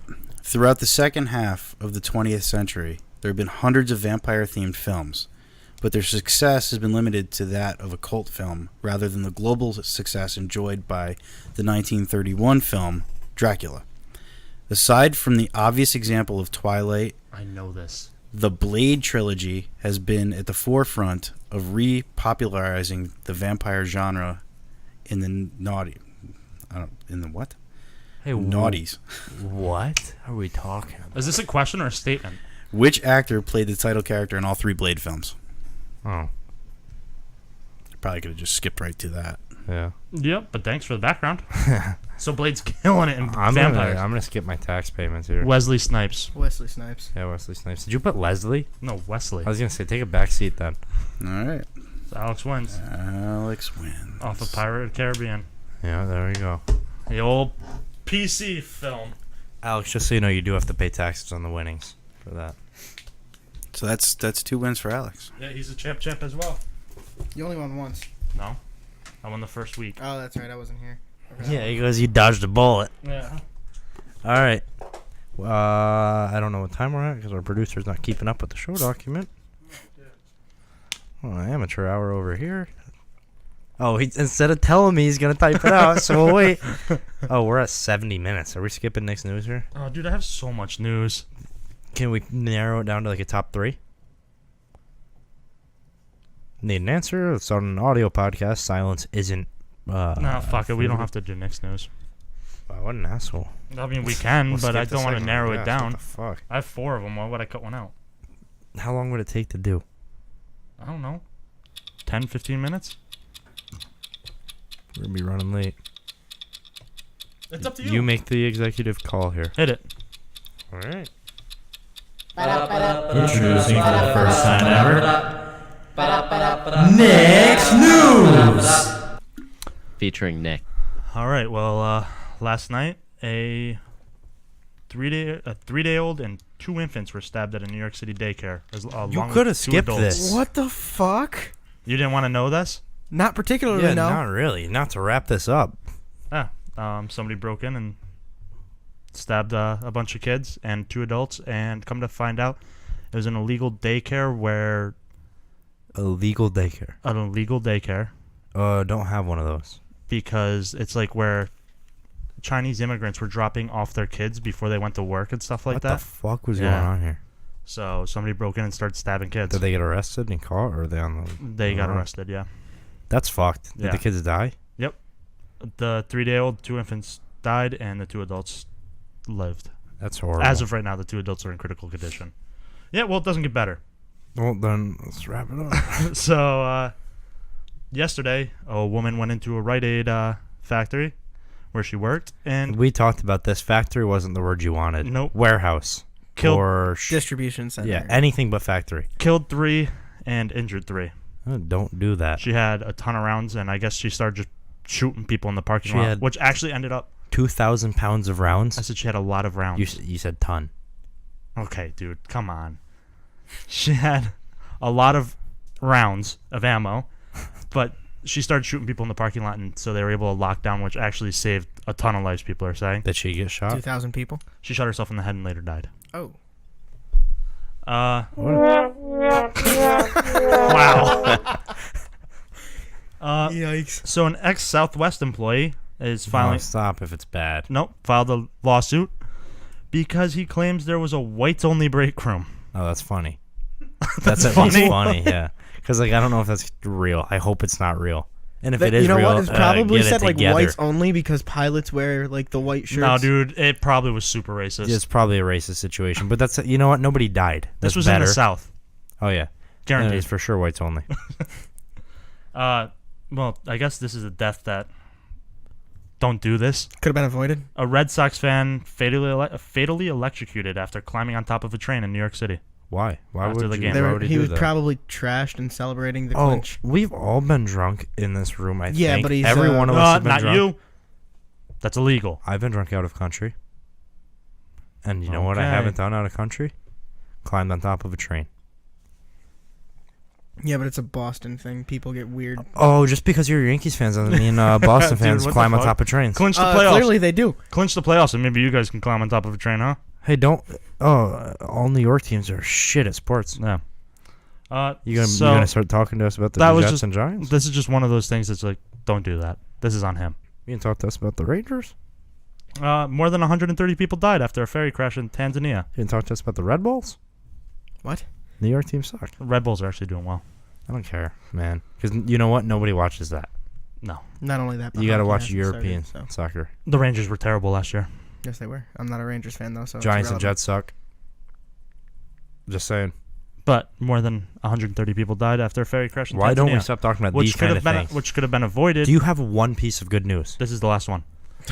Throughout the second half of the 20th century, there have been hundreds of vampire-themed films, but their success has been limited to that of a cult film rather than the global success enjoyed by the 1931 film Dracula. Aside from the obvious example of Twilight, I know this. the Blade trilogy has been at the forefront of repopularizing the vampire genre in the in the what? Hey, Naughties. What are we talking about? Is this a question or a statement? Which actor played the title character in all 3 Blade films? Oh, Probably could have just skipped right to that. yeah. Yep, but thanks for the background. So Blade's killing it in I'm vampires. gonna skip my tax payments here. Wesley Snipes. Wesley Snipes. Yeah, Wesley Snipes. Did you put Leslie? No, Wesley. I was gonna say take a back seat then. All right. So Alex wins Alex wins. off of Pirate of the Caribbean. Yeah, there we go. The old PC film. Alex, just so you know, you do have to pay taxes on the winnings for that. So that's 2 wins for Alex. Yeah, he's a champ as well. You only won once. No, I won the first week. Oh, that's right. I wasn't here. I forgot. Yeah, he goes, you dodged a bullet. Yeah. All right. I don't know what time we're at because our producer's not keeping up with the show document. Oh, amateur hour over here. Oh, instead of telling me he's going to type it out, so we'll wait. Oh, we're at 70 minutes. Are we skipping next news here? Oh, dude, I have so much news. Can we narrow it down to like a top 3? Need an answer? It's on an audio podcast. Silence isn't. Nah, fuck it. We don't have to do next news. Wow, what an asshole. I mean, we can, We'll but skip I the don't want to segment, narrow I it guess. down. What the fuck? I have 4 of them. Why would I cut one out? How long would it take to do? I don't know. 10, 15 minutes? We're going to be running late. It's up to You make the executive call here. Hit it. All right. Introducing for the first time ever, Nick's News! Featuring Nick. All right. Well, last night a 3-day-old and 2 infants were stabbed at a New York City daycare. You could have skipped this. What the fuck? You didn't want to know this? Not particularly, Yeah, no. not really. Not to wrap this up. Somebody broke in and stabbed a bunch of kids and 2 adults, and come to find out, it was an illegal daycare where Illegal daycare. an illegal daycare Don't have one of those. because it's like where Chinese immigrants were dropping off their kids before they went to work and stuff like What that. the fuck was Yeah. going on here? So somebody broke in and started stabbing kids. Did they get arrested and caught, or are they on the? They got Alright. arrested. Yeah. That's fucked. Did Yeah. the kids die? The 3-day-old, 2 infants died, and the 2 adults lived. That's horrible. As of right now, the 2 adults are in critical condition. Yeah, well, it doesn't get better. Well, then let's wrap it up. So, yesterday, a woman went into a Rite Aid factory where she worked, and We talked about this. Factory wasn't the word you wanted. Nope. Warehouse. Killed- or Distribution center. yeah, anything but factory. Killed 3 and injured 3. Don't do that. She had a ton of rounds, and I guess she started just shooting people in the parking She lot, had- which actually ended up. 2,000 pounds of rounds. I said she had a lot of rounds. You said ton. Okay, dude, come on. She had a lot of rounds of ammo, but she started shooting people in the parking lot, and so they were able to lock down, which actually saved a ton of lives, people are saying. Did she get shot? 2,000 people. She shot herself in the head and later died. Oh. Wow. Yikes. So an ex-Southwest employee is filing... Stop if it's bad. Nope, filed a lawsuit because he claims there was a whites-only break room. Oh, that's funny. That's at funny. least funny, yeah. Because like I don't know if that's real. I hope it's not real. And if it is you know real, what? It's probably get it said like together. whites only because pilots wear like the white shirts. No, dude, it probably was super racist. It's probably a racist situation, but that's you know what? Nobody died. That's this was better. in the South, Oh yeah, guaranteed. It's for sure whites only. Well, I guess this is a death that don't do this. Could have been avoided. A Red Sox fan fatally electrocuted after climbing on top of a train in New York City. Why? Why After would the you? game. Why would He do was that? probably trashed and celebrating the Oh, clinch. we've all been drunk in this room. I Yeah, think. but he's, every one of us have been Not drunk. you. That's illegal. I've been drunk out of country. And you know what I Okay. haven't done out of country? Climbed on top of a train. Yeah, but it's a Boston thing. People get weird. Oh, just because you're Yankees fans doesn't mean Boston Dude, fans what the climb on fuck? top of trains. Clinch the playoffs. Clearly they do. Clinch the playoffs, and maybe you guys can climb on top of a train, huh? Hey, don't. Oh, all New York teams are shit at sports. Yeah. You gonna so you gonna start talking to us about the that was Jets just- and Giants? this is just one of those things that's like, don't do that. This is on him. You can talk to us about the Rangers. More than 130 people died after a ferry crash in Tanzania. You can talk to us about the Red Bulls. What? New York teams suck. Red Bulls are actually doing well. I don't care, man. Because you know what? Nobody watches that. No. Not only that, but You got to hockey watch hasn't European started, so. soccer. The Rangers were terrible last year. Yes, they were. I'm not a Rangers fan though, so it's Giants and irrelevant. Jets suck. Just saying. But more than 130 people died after a ferry crash in Why Tanzania. don't we stop talking about these Which could kind have of been things? which could have been avoided. Do you have one piece of good news? This is the last one.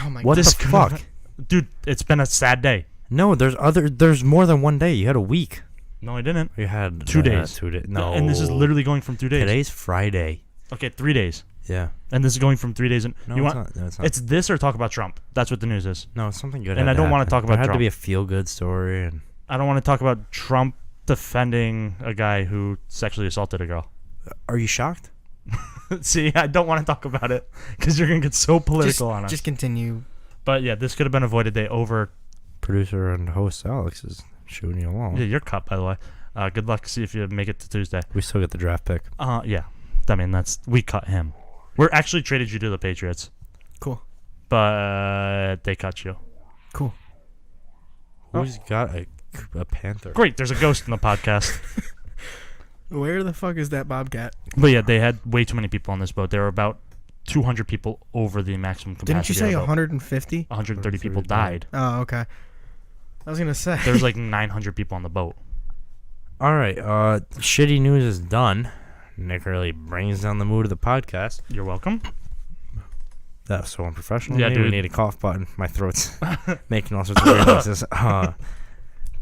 Oh my What god. the This could have fuck? been- Dude, it's been a sad day. No, there's more than one day. You had a week. No, I didn't. You had 2 days. 2 days. No. And this is literally going from 2 days. Today's Friday. Okay, 3 days. Yeah. And this is going from 3 days. And No, you it's want not. No, it's not. it's this or talk about Trump. That's what the news is. No, it's something good. And had I don't wanna happen. talk about There had Trump. to be a feel-good story, and I don't want to talk about Trump defending a guy who sexually assaulted a girl. are you shocked? See, I don't want to talk about it because you're gonna get so political on us. Just continue. But yeah, this could have been avoided. They over. Producer and host Alex is shooting you along. Yeah, you're cut, by the way. Good luck. See if you make it to Tuesday. We still get the draft pick. Yeah. I mean, we cut him. We're actually traded you to the Patriots, Cool. but they cut you. Cool. Who's got a panther? Great. There's a ghost in the podcast. Where the fuck is that Bobcat? But yeah, they had way too many people on this boat. There were about 200 people over the maximum capacity. Didn't you say of the boat. 150? 130 people 130 died. Oh, okay. I was gonna say. There's like 900 people on the boat. All right. Shitty news is done. Nick really brings down the mood of the podcast. You're welcome. That was so unprofessional. Yeah, We dude. need a cough button. My throat's making all sorts of weird noises.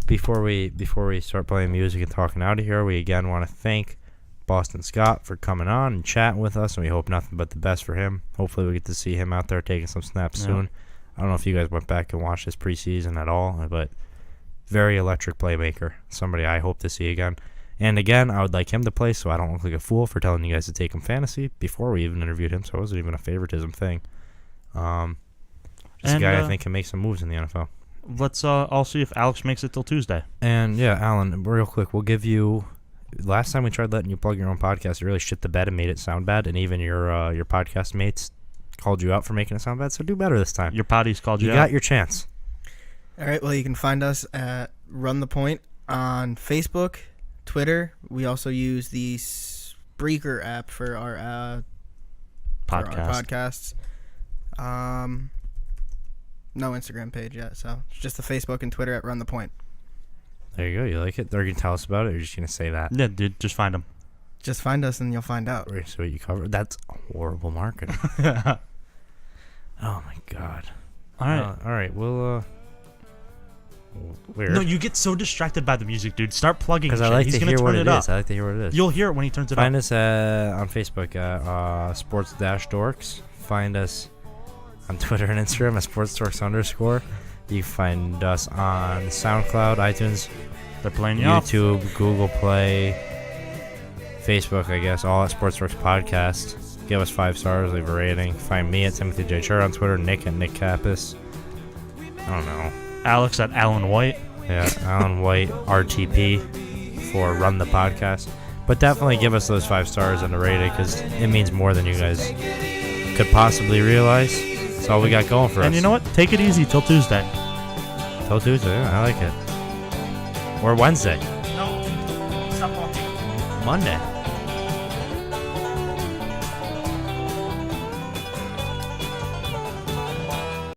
Before we start playing music and talking out of here, we again want to thank Boston Scott for coming on and chatting with us, and we hope nothing but the best for him. Hopefully we get to see him out there taking some snaps Yeah. soon. I don't know if you guys went back and watched this preseason at all, but very electric playmaker. Somebody I hope to see again. And again, I would like him to play so I don't look like a fool for telling you guys to take him fantasy before we even interviewed him, so it wasn't even a favoritism thing. Just a And, guy I think can make some moves in the NFL. Let's all see if Alex makes it till Tuesday. And yeah, Alan, real quick, we'll give you. Last time we tried letting you plug your own podcast, it really shit the bed and made it sound bad, and even your podcast mates called you out for making it sound bad. So do better this time. Your potties called You you got out. your chance. All right. Well, you can find us at Run the Point on Facebook, Twitter. We also use the Spreaker app for our podcasts. No Instagram page yet, so it's just the Facebook and Twitter at Run the Point. There you go. You like it? They're gonna tell us about it. Or you're just gonna say that. Yeah, dude, just find him. Just find us and you'll find out. So you cover. That's horrible marketing. Oh my god. All right. All right. We'll Weird. No, you get so distracted by the music, dude. Start plugging Because shit. I like He's to gonna hear turn what it it up. is. I like to hear what it is. You'll hear it when he turns it Find up. us on Facebook at sports-dorks. Find us on Twitter and Instagram at sportsdorks_. You find us on SoundCloud, iTunes, They're playing you off. YouTube, Google Play, Facebook, I guess, all at Sports Dorks Podcast. Give us 5 stars, leave a rating. Find me at Timothy J. Chur on Twitter, Nick at Nick Kappas. I don't know. Alex at Alan White. Yeah, Alan White, RTP for Run the Podcast. But definitely give us those 5 stars and a rating because it means more than you guys could possibly realize. That's all we got going for us. And you know what? Take it easy till Tuesday. Till Tuesday, yeah, I like it. Or Wednesday. No. Stop walking. Monday.